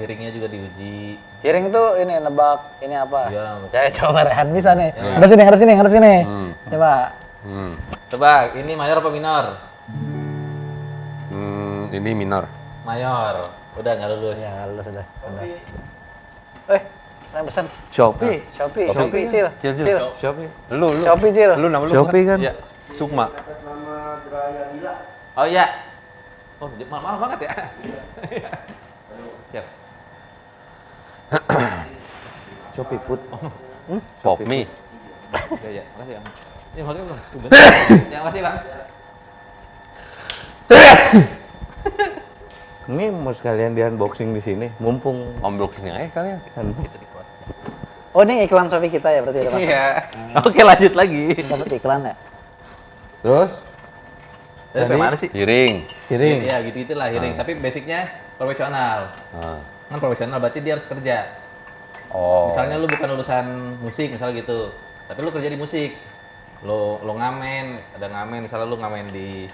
[SPEAKER 1] hearingnya juga diuji.
[SPEAKER 3] Hearing tuh ini nebak ini apa?
[SPEAKER 1] Iya.
[SPEAKER 3] Saya coba Rehan bisa nih. Ngarep sini. Coba.
[SPEAKER 1] Tebak, ini mayor apa minor?
[SPEAKER 4] Ini minor.
[SPEAKER 1] Mayor. Udah nggak lulus.
[SPEAKER 3] Ya nggak lulus sudah. Yang pesan.
[SPEAKER 2] Shopee.
[SPEAKER 3] Shopee, Cil.
[SPEAKER 4] Cil.
[SPEAKER 2] Shopee.
[SPEAKER 4] Lu.
[SPEAKER 3] Shopee, Cil.
[SPEAKER 4] Lu nama lu
[SPEAKER 2] Shopee kan.
[SPEAKER 1] Iya.
[SPEAKER 4] Sukma.
[SPEAKER 1] Oh iya. Oh, mahal banget ya. Siap.
[SPEAKER 2] Shopee Put.
[SPEAKER 4] Pop me.
[SPEAKER 1] Ya, makasih Bang. Ini makasih Bang. Ya, makasih Bang.
[SPEAKER 2] Ini mau sekalian di unboxing di sini, mumpung
[SPEAKER 4] Unboxing aja kalian.
[SPEAKER 3] Oh ini iklan Shopee kita ya berarti ada masuk.
[SPEAKER 1] Iya. Oke, lanjut lagi.
[SPEAKER 3] Dapat iklan ya?
[SPEAKER 2] Terus
[SPEAKER 1] Dari
[SPEAKER 2] Tadi?
[SPEAKER 1] mana sih?
[SPEAKER 4] Piring.
[SPEAKER 2] kirim.
[SPEAKER 1] Iya, gitu-gitulah hearing. Tapi basicnya profesional.
[SPEAKER 4] Ah.
[SPEAKER 1] Kan profesional berarti dia harus kerja.
[SPEAKER 4] Oh.
[SPEAKER 1] Misalnya lu bukan lulusan musik misalnya gitu, tapi lu kerja di musik. Lo ngamen, ada ngamen, misalnya lu ngamen di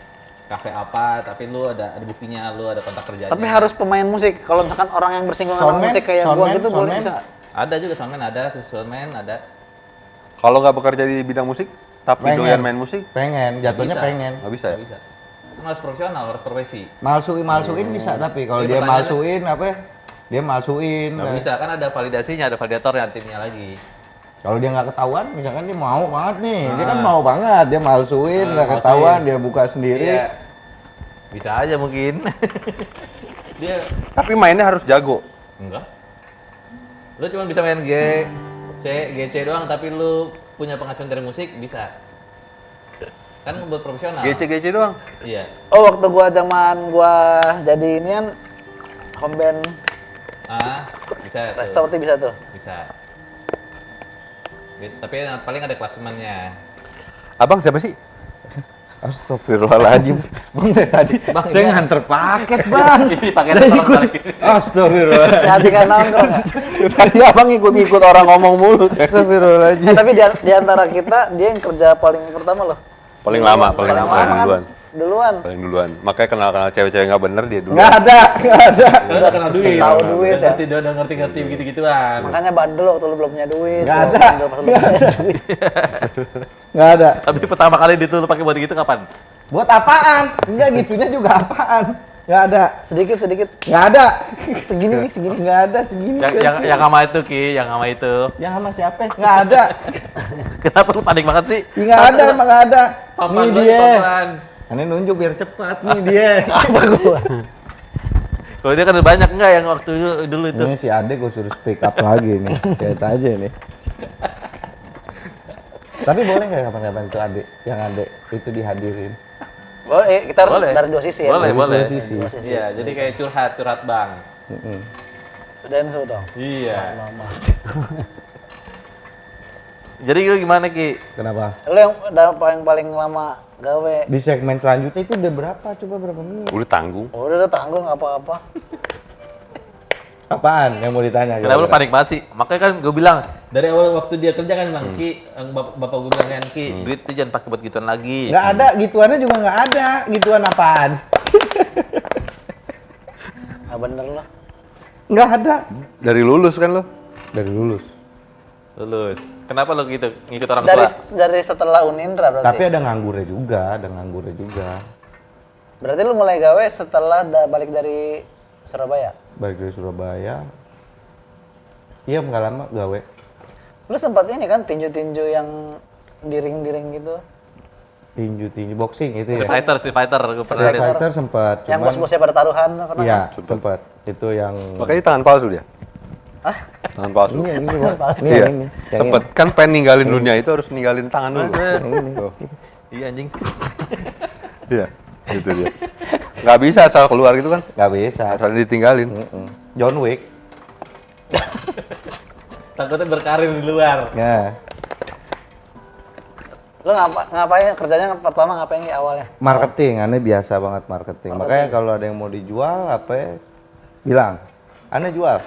[SPEAKER 1] kafe apa, tapi lu ada buktinya, lu ada kontak kerjanya.
[SPEAKER 3] Tapi harus pemain musik. Kalau misalkan orang yang bersinggungan sama
[SPEAKER 2] Soundman?
[SPEAKER 3] musik kayak gua
[SPEAKER 2] Soundman?
[SPEAKER 3] gitu boleh
[SPEAKER 2] Soundman?
[SPEAKER 3] bisa.
[SPEAKER 1] Ada juga soundman, ada soundman, ada.
[SPEAKER 4] Kalau nggak bekerja di bidang musik, tapi
[SPEAKER 2] Pengen.
[SPEAKER 4] doyan main musik,
[SPEAKER 2] Pengen, jatuhnya
[SPEAKER 1] Bisa.
[SPEAKER 2] pengen.
[SPEAKER 4] nggak bisa ya?
[SPEAKER 1] Nggak bisa. Kan harus profesional, harus profesi.
[SPEAKER 2] Malsuin bisa tapi kalau
[SPEAKER 1] Jadi
[SPEAKER 2] dia
[SPEAKER 1] pertanyaannya-
[SPEAKER 2] malsuin apa ya? Dia malsuin.
[SPEAKER 1] Nggak bisa, kan ada validasinya, ada validatornya timnya lagi.
[SPEAKER 2] Kalau dia nggak ketahuan, misalkan dia mau banget nih, dia kan mau banget, dia malsuin, nggak
[SPEAKER 1] malsuin.
[SPEAKER 2] ketahuan, dia buka sendiri.
[SPEAKER 1] Iya. Bisa aja mungkin. Dia
[SPEAKER 4] Tapi mainnya harus jago.
[SPEAKER 1] enggak. Lu cuma bisa main G, C doang, tapi lu punya penghasilan dari musik bisa. Kan buat profesional.
[SPEAKER 4] GC doang.
[SPEAKER 1] Iya.
[SPEAKER 3] Oh waktu gua jadi ini kan home band
[SPEAKER 1] Bisa.
[SPEAKER 3] Resto
[SPEAKER 1] Tuh.
[SPEAKER 3] berarti bisa tuh.
[SPEAKER 1] Bisa. Tapi paling ada klasemennya.
[SPEAKER 4] Abang siapa sih?
[SPEAKER 2] Astagfirullahaladzim. Bang dari tadi
[SPEAKER 1] Bang,
[SPEAKER 2] saya
[SPEAKER 1] iya.
[SPEAKER 2] nganter paket, Bang.
[SPEAKER 1] Ini pakai
[SPEAKER 2] Saya
[SPEAKER 1] tolong
[SPEAKER 2] ikut.
[SPEAKER 1] balik.
[SPEAKER 2] Astagfirullah.
[SPEAKER 3] Hati kan nongkrong.
[SPEAKER 4] Tadi abang ikut-ikut orang ngomong mulu.
[SPEAKER 2] Astagfirullahaladzim.
[SPEAKER 3] Tapi di antara kita dia yang kerja paling pertama loh.
[SPEAKER 4] Paling lama, paling duluan.
[SPEAKER 3] Duluan.
[SPEAKER 4] Paling duluan. Makanya kenal cewek-cewek nggak bener dia dulu.
[SPEAKER 2] Nggak ada.
[SPEAKER 1] Lu udah kenal duit.
[SPEAKER 3] Tahu duit ya.
[SPEAKER 1] Dia udah ngerti gitu-gituan.
[SPEAKER 3] Makanya bandel waktu lu belum punya duit.
[SPEAKER 2] Nggak
[SPEAKER 3] lu
[SPEAKER 2] ada.
[SPEAKER 3] bandel pas lu belum punya duit.
[SPEAKER 2] Nggak ada.
[SPEAKER 1] Tapi pertama kali itu lu pakai buat gitu kapan?
[SPEAKER 2] Buat apaan? Enggak gitunya juga apaan? Nggak ada.
[SPEAKER 3] Sedikit.
[SPEAKER 2] Nggak ada.
[SPEAKER 3] Segini nih, segini.
[SPEAKER 2] Nggak ada segini.
[SPEAKER 1] Yang sama itu Ki, yang sama itu.
[SPEAKER 2] Yang sama siapa? Nggak ada.
[SPEAKER 1] Kenapa lu panik banget sih?
[SPEAKER 2] Nggak ada, emang nggak ada.
[SPEAKER 1] Papan
[SPEAKER 2] Nih
[SPEAKER 1] dulu,
[SPEAKER 2] dia.
[SPEAKER 1] papan.
[SPEAKER 2] Ini nunjuk biar cepat. Nih dia.
[SPEAKER 3] Apa gua?
[SPEAKER 1] Kalau dia kan udah banyak enggak yang waktu dulu itu?
[SPEAKER 2] Ini si Ade gue suruh speak up lagi nih. Lihat aja nih. Tapi boleh nggak kapan-kapan tuh Ade, yang Ade itu dihadirin?
[SPEAKER 3] Boleh, kita harus
[SPEAKER 1] Boleh.
[SPEAKER 3] dari dua sisi ya.
[SPEAKER 1] Boleh,
[SPEAKER 2] Dari
[SPEAKER 1] boleh.
[SPEAKER 2] dua sisi.
[SPEAKER 3] Dua sisi.
[SPEAKER 1] Iya, jadi kayak curhat bang.
[SPEAKER 2] Mm-mm.
[SPEAKER 3] Densu dong.
[SPEAKER 1] Iya.
[SPEAKER 3] Mama.
[SPEAKER 1] Jadi lu gimana Ki?
[SPEAKER 2] Kenapa?
[SPEAKER 3] Lu yang udah paling lama gawe.
[SPEAKER 2] Di segmen selanjutnya itu udah berapa? Coba berapa menit?
[SPEAKER 4] Udah tanggung.
[SPEAKER 3] Oh, udah tanggung apa-apa.
[SPEAKER 2] Apaan yang mau ditanya?
[SPEAKER 1] Kenapa lu
[SPEAKER 2] kira-kira?
[SPEAKER 1] panik banget sih? Makanya kan gue bilang dari awal waktu dia kerja kan Bang Ki, bapak gue bilang kan Ki, duit tuh jangan pakai buat gituan lagi.
[SPEAKER 2] Nggak ada, gituannya juga nggak ada. Gituan apaan?
[SPEAKER 3] Nah, bener lo.
[SPEAKER 2] Nggak ada.
[SPEAKER 4] Dari lulus kan lo?
[SPEAKER 2] Dari lulus.
[SPEAKER 1] Lulus. Kenapa lu gitu ngikut orang
[SPEAKER 3] Dari
[SPEAKER 1] tua?
[SPEAKER 3] dari setelah Unindra berarti.
[SPEAKER 2] Tapi ada nganggurnya juga,
[SPEAKER 3] Berarti lu mulai gawe setelah balik dari Surabaya.
[SPEAKER 2] Balik dari Surabaya. Iya, nggak lama gawe.
[SPEAKER 3] Lu sempat ini kan tinju-tinju yang di ring gitu.
[SPEAKER 2] Tinju boxing itu ya.
[SPEAKER 1] Street Fighter, gue pernah
[SPEAKER 2] Street
[SPEAKER 1] lihat.
[SPEAKER 2] Fighter sempat,
[SPEAKER 3] Yang
[SPEAKER 2] cuman
[SPEAKER 3] bos-bosnya pada taruhan pernah
[SPEAKER 2] iya
[SPEAKER 3] kan?
[SPEAKER 2] sempat. Itu yang
[SPEAKER 4] Makanya tangan palsu dia.
[SPEAKER 3] Hah?
[SPEAKER 4] Tangan palsu.
[SPEAKER 2] ini yang ini, Bang. Ini
[SPEAKER 4] Iya.
[SPEAKER 2] yang ini. Yang
[SPEAKER 4] Sempet kan pengen ninggalin dunia itu harus ninggalin tangan dulu. Tuh.
[SPEAKER 1] Iya anjing.
[SPEAKER 4] Iya, itu dia. Nggak bisa asal keluar gitu kan?
[SPEAKER 2] Nggak bisa.
[SPEAKER 4] Asal ditinggalin.
[SPEAKER 2] John Wick.
[SPEAKER 1] Takutnya berkarir di luar.
[SPEAKER 2] Ya.
[SPEAKER 3] Lu ngapain kerjanya pertama ngapain di awalnya?
[SPEAKER 2] Marketing, aneh biasa banget marketing. Makanya kalau ada yang mau dijual apa ya, bilang, aneh jual.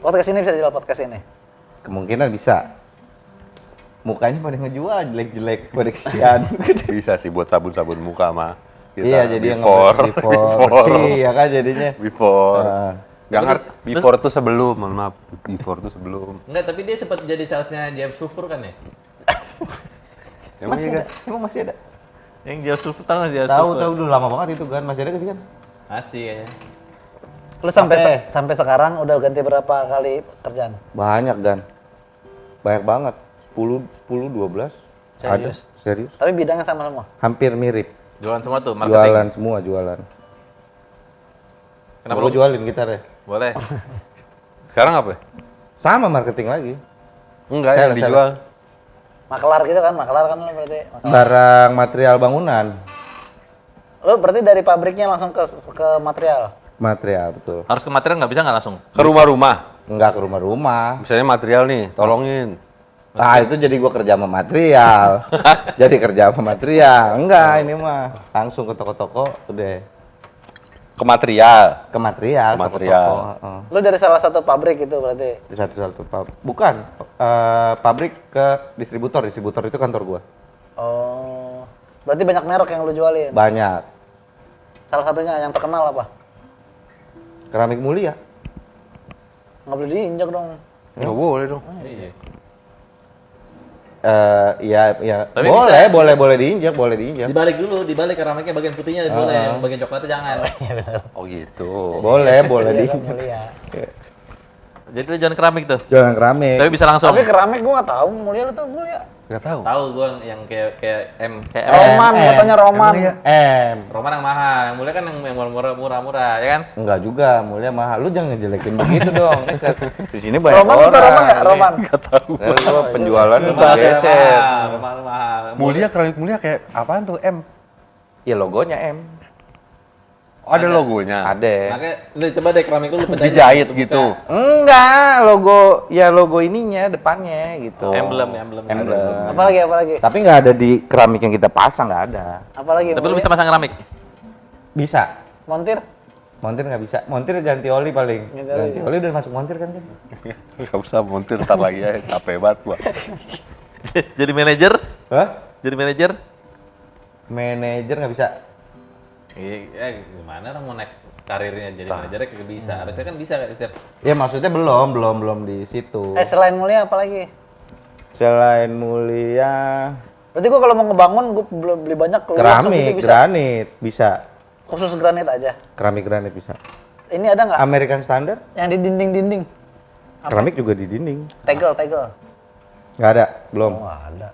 [SPEAKER 3] Podcast ini bisa dijual podcast ini.
[SPEAKER 2] Kemungkinan bisa. Mukanya pada ngejual jelek-jelek pada kesian.
[SPEAKER 4] Bisa sih buat sabun-sabun muka mah. Kita
[SPEAKER 2] Iya, jadi yang
[SPEAKER 4] before.
[SPEAKER 2] before bersih ya kan jadinya.
[SPEAKER 4] Before.
[SPEAKER 2] Nah.
[SPEAKER 4] Gak ngerti. Before tuh sebelum, mohon maaf. Before tuh sebelum.
[SPEAKER 1] Enggak, tapi dia sempat jadi salesnya JF Sulfur kan ya?
[SPEAKER 4] Emang iya kan?
[SPEAKER 2] Emang masih ada?
[SPEAKER 1] Yang JF Sulfur tahu nggak JF
[SPEAKER 2] Tahu
[SPEAKER 1] Sulfur?
[SPEAKER 2] tahu dulu lama banget itu kan, masih ada sih kan?
[SPEAKER 1] Masih kayaknya.
[SPEAKER 3] Lu sampai
[SPEAKER 2] Oke.
[SPEAKER 3] sampai sekarang udah ganti berapa kali kerjaan?
[SPEAKER 2] Banyak kan. Banyak banget. 10 12.
[SPEAKER 3] Serius?
[SPEAKER 2] Ada, serius.
[SPEAKER 3] Tapi bidangnya sama semua.
[SPEAKER 2] Hampir mirip.
[SPEAKER 1] Jualan semua tuh, marketing.
[SPEAKER 2] Jualan semua, jualan.
[SPEAKER 1] Kenapa
[SPEAKER 2] Lu
[SPEAKER 1] lu?
[SPEAKER 2] jualin gitar ya?
[SPEAKER 1] Boleh.
[SPEAKER 4] Sekarang apa ya?
[SPEAKER 2] Sama marketing lagi.
[SPEAKER 4] Enggak,
[SPEAKER 2] Sales,
[SPEAKER 4] yang dijual.
[SPEAKER 3] Makelar gitu kan? Makelar kan lu berarti. Makelar.
[SPEAKER 2] Barang material bangunan.
[SPEAKER 3] Lu berarti dari pabriknya langsung ke material.
[SPEAKER 2] Material, betul.
[SPEAKER 1] Harus ke material nggak bisa nggak langsung?
[SPEAKER 4] Ke rumah-rumah.
[SPEAKER 2] Enggak ke rumah-rumah.
[SPEAKER 4] Misalnya material nih, tolongin.
[SPEAKER 2] Nah, itu jadi gua kerja sama material. Jadi kerja sama material. Enggak, ini mah langsung ke toko-toko udah
[SPEAKER 4] Ke material.
[SPEAKER 2] ke material,
[SPEAKER 4] Ke material.
[SPEAKER 2] toko-toko, heeh.
[SPEAKER 3] Lu dari salah satu pabrik gitu berarti.
[SPEAKER 2] Di satu-satu bukan pabrik ke distributor itu kantor gua.
[SPEAKER 3] Oh. Berarti banyak merek yang lu jualin.
[SPEAKER 2] Banyak.
[SPEAKER 3] Salah satunya yang terkenal apa?
[SPEAKER 2] Keramik mulia.
[SPEAKER 3] Nggak boleh diinjak dong.
[SPEAKER 4] Nggak boleh dong.
[SPEAKER 1] Iya.
[SPEAKER 2] Iya,
[SPEAKER 1] Tapi
[SPEAKER 2] boleh diinjak.
[SPEAKER 1] Dibalik dulu, dibalik keramiknya bagian putihnya boleh, bagian coklatnya jangan.
[SPEAKER 3] Iya benar.
[SPEAKER 4] Oh gitu.
[SPEAKER 2] Boleh
[SPEAKER 3] Iya kan
[SPEAKER 2] diinjak.
[SPEAKER 3] mulia.
[SPEAKER 1] Jadi lu jualan keramik tuh.
[SPEAKER 2] Jualan keramik.
[SPEAKER 1] Tapi bisa langsung.
[SPEAKER 3] Tapi keramik gua nggak tahu mulia lu tuh mulia.
[SPEAKER 4] Nggak tahu.
[SPEAKER 1] Tahu gua yang kayak M.
[SPEAKER 3] Roman, fotonya Roman.
[SPEAKER 2] M.
[SPEAKER 1] Roman yang mahal, yang mulia kan yang murah-murah, ya kan?
[SPEAKER 2] Enggak juga, mulia mahal. Lu jangan ngejelekin begitu dong. Di sini banyak
[SPEAKER 3] Roman
[SPEAKER 2] orang.
[SPEAKER 3] itu Roman nggak? Roman.
[SPEAKER 2] Gua penjualan udah
[SPEAKER 1] Mahal,
[SPEAKER 2] geser.
[SPEAKER 1] mahal.
[SPEAKER 4] Mulia, keramik mulia kayak apaan tuh? M.
[SPEAKER 2] Ya logonya M.
[SPEAKER 4] Oh, ada logonya.
[SPEAKER 2] Ada.
[SPEAKER 1] Makanya lu coba deh keramik lu pecahin.
[SPEAKER 4] Dijahit
[SPEAKER 1] Buka.
[SPEAKER 4] gitu.
[SPEAKER 2] Enggak, logo ininya depannya gitu.
[SPEAKER 1] Emblem.
[SPEAKER 2] Emblem.
[SPEAKER 3] Apalagi?
[SPEAKER 2] Tapi nggak ada di keramik yang kita pasang, nggak ada.
[SPEAKER 3] Apalagi?
[SPEAKER 1] Tapi lu
[SPEAKER 3] mulia?
[SPEAKER 1] bisa pasang keramik.
[SPEAKER 2] Bisa.
[SPEAKER 3] Montir?
[SPEAKER 2] Montir nggak bisa. Montir ganti oli paling. Ganti oli udah masuk montir kan?
[SPEAKER 4] Nggak usah montir, ntar lagi ya. Capek banget gua.
[SPEAKER 1] Jadi manajer?
[SPEAKER 2] Hah?
[SPEAKER 1] Jadi manajer?
[SPEAKER 2] Manajer nggak bisa.
[SPEAKER 1] Iya, gimana orang mau naik karirnya jadi manajernya kagak bisa. Harusnya kan bisa kan setiap.
[SPEAKER 2] Ya maksudnya belum di situ.
[SPEAKER 3] Selain mulia apalagi?
[SPEAKER 2] Selain mulia,
[SPEAKER 3] Berarti gua kalau mau ngebangun gua beli banyak langsung
[SPEAKER 2] keramik,
[SPEAKER 3] gitu bisa.
[SPEAKER 2] granit bisa.
[SPEAKER 3] Khusus granit aja.
[SPEAKER 2] Keramik granit bisa.
[SPEAKER 3] Ini ada nggak?
[SPEAKER 2] American Standard,
[SPEAKER 3] Yang di dinding-dinding.
[SPEAKER 2] keramik juga di dinding.
[SPEAKER 3] Tegel.
[SPEAKER 2] Nggak ada,
[SPEAKER 3] Oh,
[SPEAKER 2] belum.
[SPEAKER 3] nggak ada.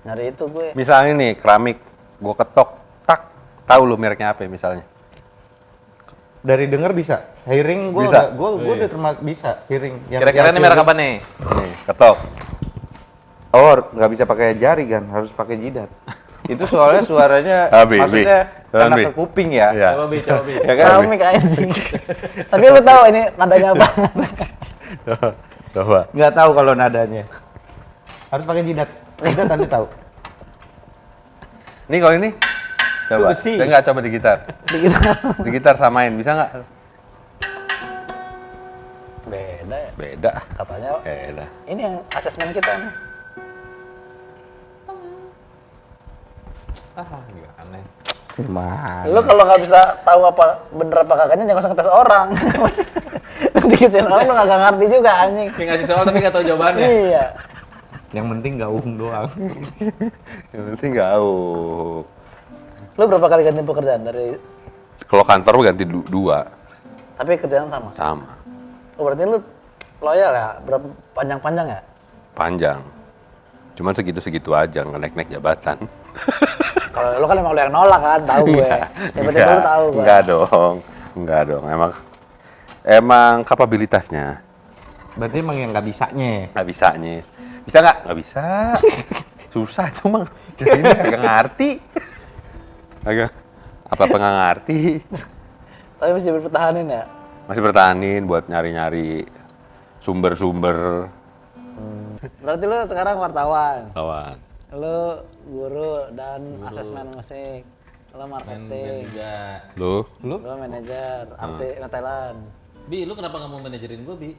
[SPEAKER 3] Nyari itu gue.
[SPEAKER 4] Misalnya nih, keramik. Gua ketok. Tak. Tahu lu mereknya apa ya, misalnya?
[SPEAKER 2] Dari denger bisa. Hearing gua
[SPEAKER 4] Bisa?
[SPEAKER 2] udah termasuk bisa hearing.
[SPEAKER 1] Kira-kira ini merek apa nih?
[SPEAKER 4] Nih, ketok.
[SPEAKER 2] Oh, nggak bisa pakai jari kan, harus pakai jidat. Itu soalnya suaranya
[SPEAKER 4] HBB.
[SPEAKER 2] maksudnya karena
[SPEAKER 4] Bi.
[SPEAKER 2] ke kuping ya.
[SPEAKER 4] Iya.
[SPEAKER 1] Coba Bi, coba Bi.
[SPEAKER 2] Ya kan?
[SPEAKER 3] Kalau mic anjing. Tapi lu tahu ini nadanya apa?
[SPEAKER 4] Coba.
[SPEAKER 2] Nggak tahu kalau nadanya. Harus pakai jidat. Jidat tadi tahu.
[SPEAKER 4] Nih kalau ini. Coba.
[SPEAKER 2] besi.
[SPEAKER 4] Saya nggak coba di gitar. Di gitar samain, bisa nggak?
[SPEAKER 3] Beda ya.
[SPEAKER 4] Beda.
[SPEAKER 3] Katanya
[SPEAKER 4] Beda.
[SPEAKER 3] ini yang asesmen kita nih.
[SPEAKER 1] Aneh.
[SPEAKER 2] Gimana?
[SPEAKER 3] Lu kalau nggak bisa tahu apa bener apa kagaknya jangan usah ngetes orang. Dikituin orang lu nggak ngerti juga anjing.
[SPEAKER 1] Kayak ngasih soal tapi nggak tahu jawabannya.
[SPEAKER 3] Iya.
[SPEAKER 2] Yang penting gaung doang.
[SPEAKER 4] Yang penting gaung.
[SPEAKER 3] Lu berapa kali ganti pekerjaan dari
[SPEAKER 4] Kalau kantor gua ganti dua.
[SPEAKER 3] tapi kerjaan sama?
[SPEAKER 4] Sama.
[SPEAKER 3] Oh, berarti lu loyal ya? Berapa panjang-panjang ya?
[SPEAKER 4] Panjang. Cuman segitu-segitu aja, nggak naik-naik jabatan.
[SPEAKER 3] Kalau lu kan emang lu yang nolak kan, tahu gue. Tiba-tiba lu tahu gue.
[SPEAKER 4] Enggak dong. Emang kapabilitasnya.
[SPEAKER 2] Berarti emang yang nggak bisanya.
[SPEAKER 4] Nggak bisanya. Bisa nggak? Nggak bisa. Susah itu mah. Ini agak ngerti. Apa nggak ngerti.
[SPEAKER 3] Tapi mesti berpertahanin ya.
[SPEAKER 4] Masih bertahanin buat nyari-nyari sumber-sumber.
[SPEAKER 3] Berarti lu sekarang wartawan.
[SPEAKER 4] Kawan.
[SPEAKER 3] Lu guru dan asesmen musik. Lu marketing.
[SPEAKER 1] juga.
[SPEAKER 4] Lu?
[SPEAKER 3] Lu manajer arti Thailand.
[SPEAKER 1] Bi, lu kenapa nggak mau manajerin gue, Bi?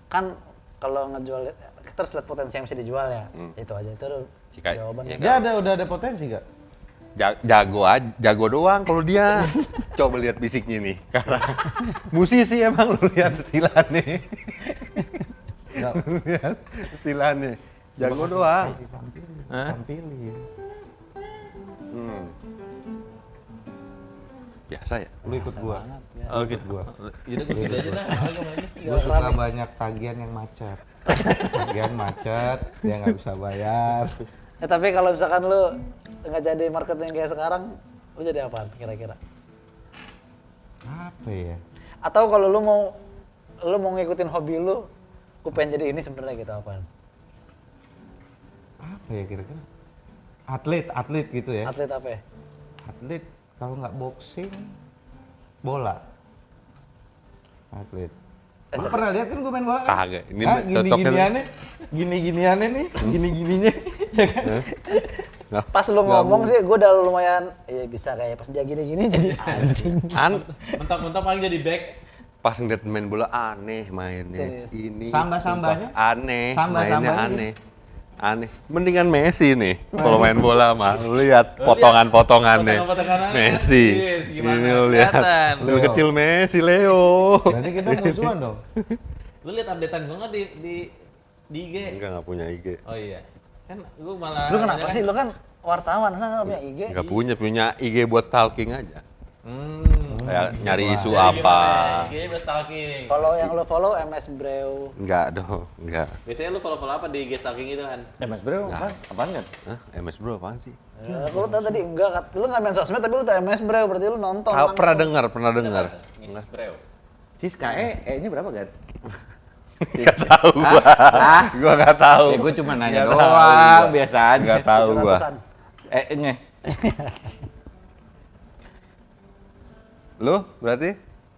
[SPEAKER 3] Kan kalau ngejual kita harus lihat potensi yang bisa dijual ya. Itu aja itu
[SPEAKER 4] Jika-
[SPEAKER 3] jawabannya.
[SPEAKER 4] ya.
[SPEAKER 2] Dia udah ada potensi gak?
[SPEAKER 4] Jago doang kalau dia. Coba lihat fisiknya nih. Karena musisi emang lu lihat stilannya. Lu lihat stilannya. Jago doang.
[SPEAKER 2] Tampilin.
[SPEAKER 4] Biasa ya?
[SPEAKER 2] Lu ikut gua.
[SPEAKER 3] ya.
[SPEAKER 2] Oh, ikut gua.
[SPEAKER 1] Yaudah gue pilih aja dah.
[SPEAKER 2] Gua suka banyak tagihan yang macet. Tagihan macet, dia nggak bisa bayar.
[SPEAKER 3] Ya, tapi kalau misalkan lu nggak jadi marketing kayak sekarang, lu jadi apaan kira-kira?
[SPEAKER 2] Apa ya?
[SPEAKER 3] Atau kalau lu mau ngikutin hobi lu pengen jadi ini sebenarnya gitu apaan?
[SPEAKER 2] Apa ya kira-kira? Atlet gitu ya?
[SPEAKER 3] Atlet apa ya?
[SPEAKER 2] Atlet kalau nggak boxing, bola. Atlet. Lu pernah lihat kan gue main bola? Kan?
[SPEAKER 4] Kagak. Ini
[SPEAKER 2] Hah,
[SPEAKER 4] cocoknya-
[SPEAKER 2] gini-giniannya nih, gini-gininya. Ya kan?
[SPEAKER 3] Pas lu ngomong sih gue udah lumayan, iya bisa kayak pas dia gini-gini jadi anjing.
[SPEAKER 1] Mentok-mentok paling jadi back.
[SPEAKER 4] Pas ngeliat main bola aneh mainnya.
[SPEAKER 3] Serius?
[SPEAKER 4] Ini
[SPEAKER 2] Samba-sambanya?
[SPEAKER 4] sumpah aneh.
[SPEAKER 2] Samba-sambanya
[SPEAKER 4] Mainnya aneh. Mendingan Messi nih kalau main bola mah. Lu lihat potongan-potongannya.
[SPEAKER 1] Potongan-potongannya.
[SPEAKER 4] Messi.
[SPEAKER 1] Yes, gimana?
[SPEAKER 4] Ini lu lihat.
[SPEAKER 1] Kelihatan.
[SPEAKER 4] Lu kecil Messi, Leo.
[SPEAKER 2] Berarti kita musuhan dong.
[SPEAKER 1] Lu lihat updatean gue nggak di IG?
[SPEAKER 4] Enggak punya IG.
[SPEAKER 1] Oh iya. Kan gue malah.
[SPEAKER 3] Lu kenapa sih? Lu kan wartawan, masa nggak punya IG?
[SPEAKER 4] Enggak punya IG buat stalking aja. Kayak nyari isu
[SPEAKER 1] Jadi
[SPEAKER 4] apa.
[SPEAKER 1] gimana? IG buat stalking.
[SPEAKER 3] Yang lu follow MS Breu.
[SPEAKER 4] Enggak dong, enggak.
[SPEAKER 1] Biasanya lu follow apa di IG stalking itu kan?
[SPEAKER 2] Mas bro, apaan kan?
[SPEAKER 4] Hah? MS Bro apaan sih?
[SPEAKER 3] Lu tau tadi enggak, lu nggak main sosmed tapi lu tuh MS Breu, berarti lu nonton. langsung.
[SPEAKER 4] Pernah dengar.
[SPEAKER 1] Ngis Breu.
[SPEAKER 2] Siska E-nya berapa kan?
[SPEAKER 4] Enggak tahu gua. Gua enggak tahu.
[SPEAKER 2] Ya gue cuma nanya
[SPEAKER 4] Nggak tahu
[SPEAKER 2] doang,
[SPEAKER 4] gua.
[SPEAKER 2] biasa aja.
[SPEAKER 4] Enggak tahu gua.
[SPEAKER 3] 700-an.
[SPEAKER 2] E-nya.
[SPEAKER 4] Lu berarti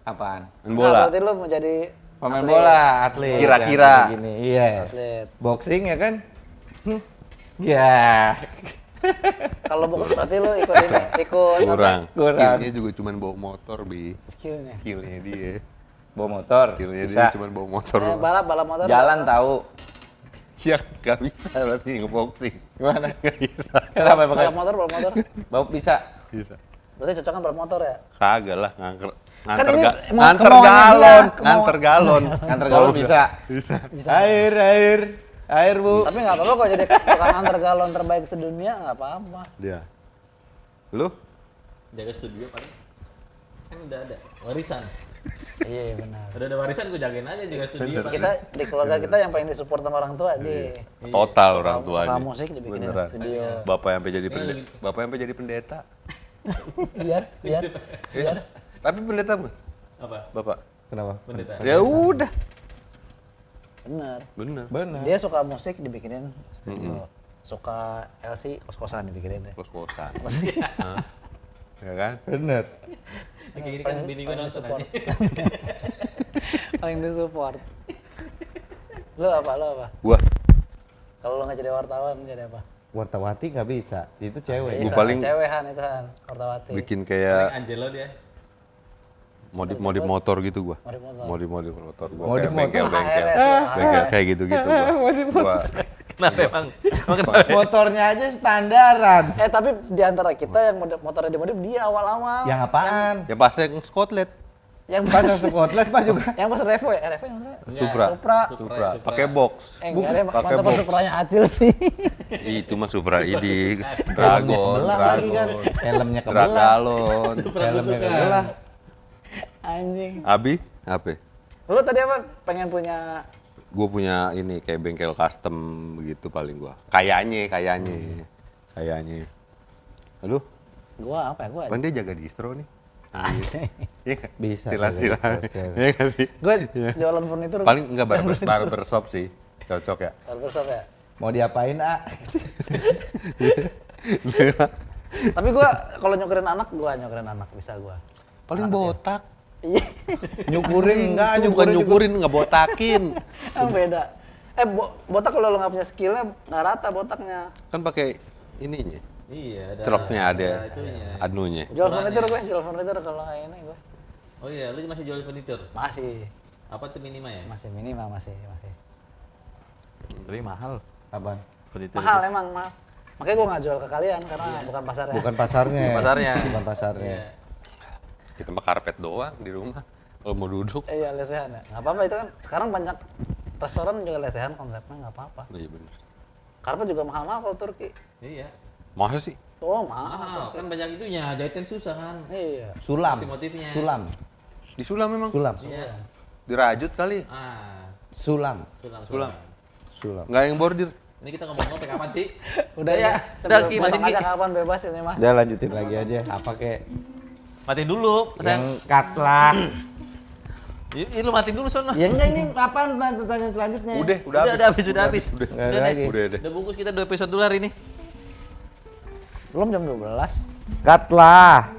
[SPEAKER 2] Apaan?
[SPEAKER 4] main
[SPEAKER 3] Nah,
[SPEAKER 4] bola?
[SPEAKER 3] berarti lu mau jadi
[SPEAKER 2] Pemain
[SPEAKER 3] atlet.
[SPEAKER 2] bola, atlet.
[SPEAKER 4] Kira-kira.
[SPEAKER 2] Yang Gini, iya.
[SPEAKER 3] Atlet.
[SPEAKER 2] Boxing ya kan? Ya.
[SPEAKER 3] Kalau berarti lu ikut ini, ikut
[SPEAKER 4] Kurang.
[SPEAKER 2] Kurang.
[SPEAKER 4] Skillnya juga cuma bawa motor, Bi.
[SPEAKER 3] skillnya.
[SPEAKER 4] Skillnya dia.
[SPEAKER 2] Bawa motor.
[SPEAKER 4] Skillnya
[SPEAKER 2] Bisa.
[SPEAKER 4] dia cuma bawa motor.
[SPEAKER 3] Balap motor.
[SPEAKER 2] Jalan tahu.
[SPEAKER 4] Ya, gak bisa berarti ngeboxing.
[SPEAKER 2] Gimana?
[SPEAKER 4] Gak bisa.
[SPEAKER 2] Kenapa
[SPEAKER 3] Balap
[SPEAKER 2] pakai?
[SPEAKER 3] motor.
[SPEAKER 2] Bawa bisa.
[SPEAKER 4] Bisa.
[SPEAKER 3] Berarti cocok kan balap motor ya?
[SPEAKER 4] Kagak lah, nganter
[SPEAKER 3] Kan ini emang
[SPEAKER 4] nganter
[SPEAKER 3] kemauannya
[SPEAKER 4] galon,
[SPEAKER 3] dia, kemauan.
[SPEAKER 4] nganter galon.
[SPEAKER 2] Nganter galon bisa.
[SPEAKER 4] Bisa.
[SPEAKER 2] Air bu.
[SPEAKER 3] Tapi nggak apa-apa kalau jadi tukang antar galon terbaik sedunia nggak apa-apa.
[SPEAKER 4] Dia. Lu?
[SPEAKER 1] Jaga studio paling. Kan udah ada warisan.
[SPEAKER 3] Iya benar.
[SPEAKER 1] Udah ada warisan gue jagain aja jaga studio. paling.
[SPEAKER 3] Kita di keluarga kita yang paling disupport sama orang tua di
[SPEAKER 4] Total orang
[SPEAKER 3] suka
[SPEAKER 4] tuanya.
[SPEAKER 3] musik dibikinin
[SPEAKER 4] Beneran.
[SPEAKER 3] studio.
[SPEAKER 4] Bapak yang sampai jadi pendeta. Bapak yang sampai jadi pendeta.
[SPEAKER 3] biar.
[SPEAKER 4] Tapi pendeta bukan?
[SPEAKER 1] Apa?
[SPEAKER 4] Bapak.
[SPEAKER 2] Kenapa?
[SPEAKER 1] Pendeta.
[SPEAKER 4] Ya udah.
[SPEAKER 3] Bener.
[SPEAKER 4] Bener.
[SPEAKER 2] Benar.
[SPEAKER 3] Dia suka musik dibikinin studio. Suka LC kos-kosan dibikinin deh.
[SPEAKER 4] Kos-kosan. ya kan?
[SPEAKER 2] Bener.
[SPEAKER 1] Kayak gini kan bini gue nonton
[SPEAKER 3] support.
[SPEAKER 1] aja.
[SPEAKER 3] Paling disupport. Lo apa?
[SPEAKER 4] Gua
[SPEAKER 3] Kalau lo nggak jadi wartawan jadi apa?
[SPEAKER 2] Wartawati nggak bisa, itu cewek.
[SPEAKER 3] Bisa,
[SPEAKER 4] paling-
[SPEAKER 3] cewek Han itu Han, wartawan.
[SPEAKER 4] bikin
[SPEAKER 1] Paling
[SPEAKER 4] kayak
[SPEAKER 1] Angelo dia.
[SPEAKER 4] modif motor gitu gua.
[SPEAKER 3] Modif motor.
[SPEAKER 4] Modif motor gua.
[SPEAKER 2] Modif
[SPEAKER 4] Kayak
[SPEAKER 2] motor.
[SPEAKER 4] bengkel.
[SPEAKER 3] HRS lo,
[SPEAKER 4] Bengkel kayak gitu-gitu gua. Gua
[SPEAKER 1] Kenapa emang? Emang kenapa?
[SPEAKER 2] Motornya aja standaran.
[SPEAKER 3] Tapi di antara kita yang motornya dimodif dia awal-awal.
[SPEAKER 2] Yang apaan?
[SPEAKER 4] ya pas yang Scotland,
[SPEAKER 3] Yang
[SPEAKER 2] Pas
[SPEAKER 3] pas
[SPEAKER 2] Scotland Pak juga.
[SPEAKER 3] yang pas Revo ya? Revo yang mana?
[SPEAKER 4] Supra.
[SPEAKER 3] Supra.
[SPEAKER 4] Pakai box.
[SPEAKER 3] Enggak ada,
[SPEAKER 4] Pakai
[SPEAKER 3] mantap
[SPEAKER 4] box.
[SPEAKER 3] Supranya Acil sih.
[SPEAKER 4] Itu mah Supra ID, Dragon,
[SPEAKER 2] Kebelah lagi kan.
[SPEAKER 4] Dragon,
[SPEAKER 2] Helmnya kebelah.
[SPEAKER 4] Dragalon.
[SPEAKER 2] Helmnya kebelah.
[SPEAKER 3] Anjing.
[SPEAKER 4] Abi, apa?
[SPEAKER 3] Lu tadi apa? Pengen punya
[SPEAKER 4] Gue punya ini kayak bengkel custom begitu paling gua. Kayaknya. Aduh,
[SPEAKER 3] gua apa ya? Gua
[SPEAKER 4] kan dia jaga distro nih. Iya nggak?
[SPEAKER 2] Bisa,
[SPEAKER 4] Silat.
[SPEAKER 2] jaga distro.
[SPEAKER 4] Iya nggak sih?
[SPEAKER 3] Gue jualan furnitur.
[SPEAKER 4] Paling enggak barbershop sih. Cocok ya.
[SPEAKER 3] Barbershop ya.
[SPEAKER 2] Mau diapain, A?
[SPEAKER 3] Tapi gua kalau nyukerin anak bisa gua.
[SPEAKER 4] Paling botak.
[SPEAKER 3] Iya.
[SPEAKER 2] Nyukurin enggak,
[SPEAKER 4] Itu bukan nyukurin, nggak botakin.
[SPEAKER 3] Yang beda. Botak kalau lo nggak punya skillnya nggak rata botaknya.
[SPEAKER 4] Kan pakai ininya.
[SPEAKER 1] Iya, ada.
[SPEAKER 4] Celoknya ada
[SPEAKER 1] itunya.
[SPEAKER 4] anunya.
[SPEAKER 3] Jual furnitur gue kalau kayak ini gue.
[SPEAKER 1] Oh iya, lu masih jual furnitur?
[SPEAKER 3] Masih
[SPEAKER 1] Apa tuh minimal ya?
[SPEAKER 3] minimal masih.
[SPEAKER 1] Tapi mahal.
[SPEAKER 2] Apaan?
[SPEAKER 1] Furnitur.
[SPEAKER 3] Mahal emang mahal. Makanya gue nggak jual ke kalian karena bukan pasarnya.
[SPEAKER 2] Bukan pasarnya.
[SPEAKER 1] Pasarnya.
[SPEAKER 2] Bukan pasarnya.
[SPEAKER 1] Iya.
[SPEAKER 4] Kita mah karpet doang di rumah. Kalau mau duduk.
[SPEAKER 3] Iya lesehan ya. Nggak apa-apa itu kan. Sekarang banyak restoran juga lesehan konsepnya nggak apa-apa.
[SPEAKER 4] Iya bener.
[SPEAKER 3] Karpet juga mahal-mahal kalau Turki.
[SPEAKER 1] Iya.
[SPEAKER 4] Masa sih?
[SPEAKER 3] Oh
[SPEAKER 1] Mahal,
[SPEAKER 3] mahal.
[SPEAKER 1] kan banyak itunya, jahitan susah kan.
[SPEAKER 3] Iya.
[SPEAKER 2] Sulam.
[SPEAKER 1] Motif-motifnya.
[SPEAKER 2] Sulam.
[SPEAKER 4] Di Sulam memang.
[SPEAKER 2] Sulam.
[SPEAKER 1] Iya.
[SPEAKER 4] Dirajut kali.
[SPEAKER 1] Ah,
[SPEAKER 2] Sulam.
[SPEAKER 1] sulam.
[SPEAKER 2] Sulam.
[SPEAKER 4] Nggak ada yang bordir.
[SPEAKER 1] Ini kita ngomong apa kapan sih?
[SPEAKER 3] Udah
[SPEAKER 1] ya.
[SPEAKER 3] ya.
[SPEAKER 1] Udah Ki,
[SPEAKER 3] Potong
[SPEAKER 1] matiin
[SPEAKER 3] aja
[SPEAKER 1] Ki.
[SPEAKER 3] kapan bebas ini mah.
[SPEAKER 2] Udah lanjutin lagi aja. Apa kek?
[SPEAKER 1] Matiin dulu.
[SPEAKER 2] Yang cut lah.
[SPEAKER 1] Ih, lu matiin dulu sono.
[SPEAKER 2] Ya enggak, ini apaan pertanyaan selanjutnya?
[SPEAKER 4] Udah habis.
[SPEAKER 1] Udah habis.
[SPEAKER 4] Udah.
[SPEAKER 2] Nggak ada
[SPEAKER 1] Udah
[SPEAKER 2] lagi.
[SPEAKER 1] deh.
[SPEAKER 4] Udah.
[SPEAKER 1] Udah bungkus kita 2 episode dulu hari ini.
[SPEAKER 3] Belum jam 12.
[SPEAKER 2] Cut lah.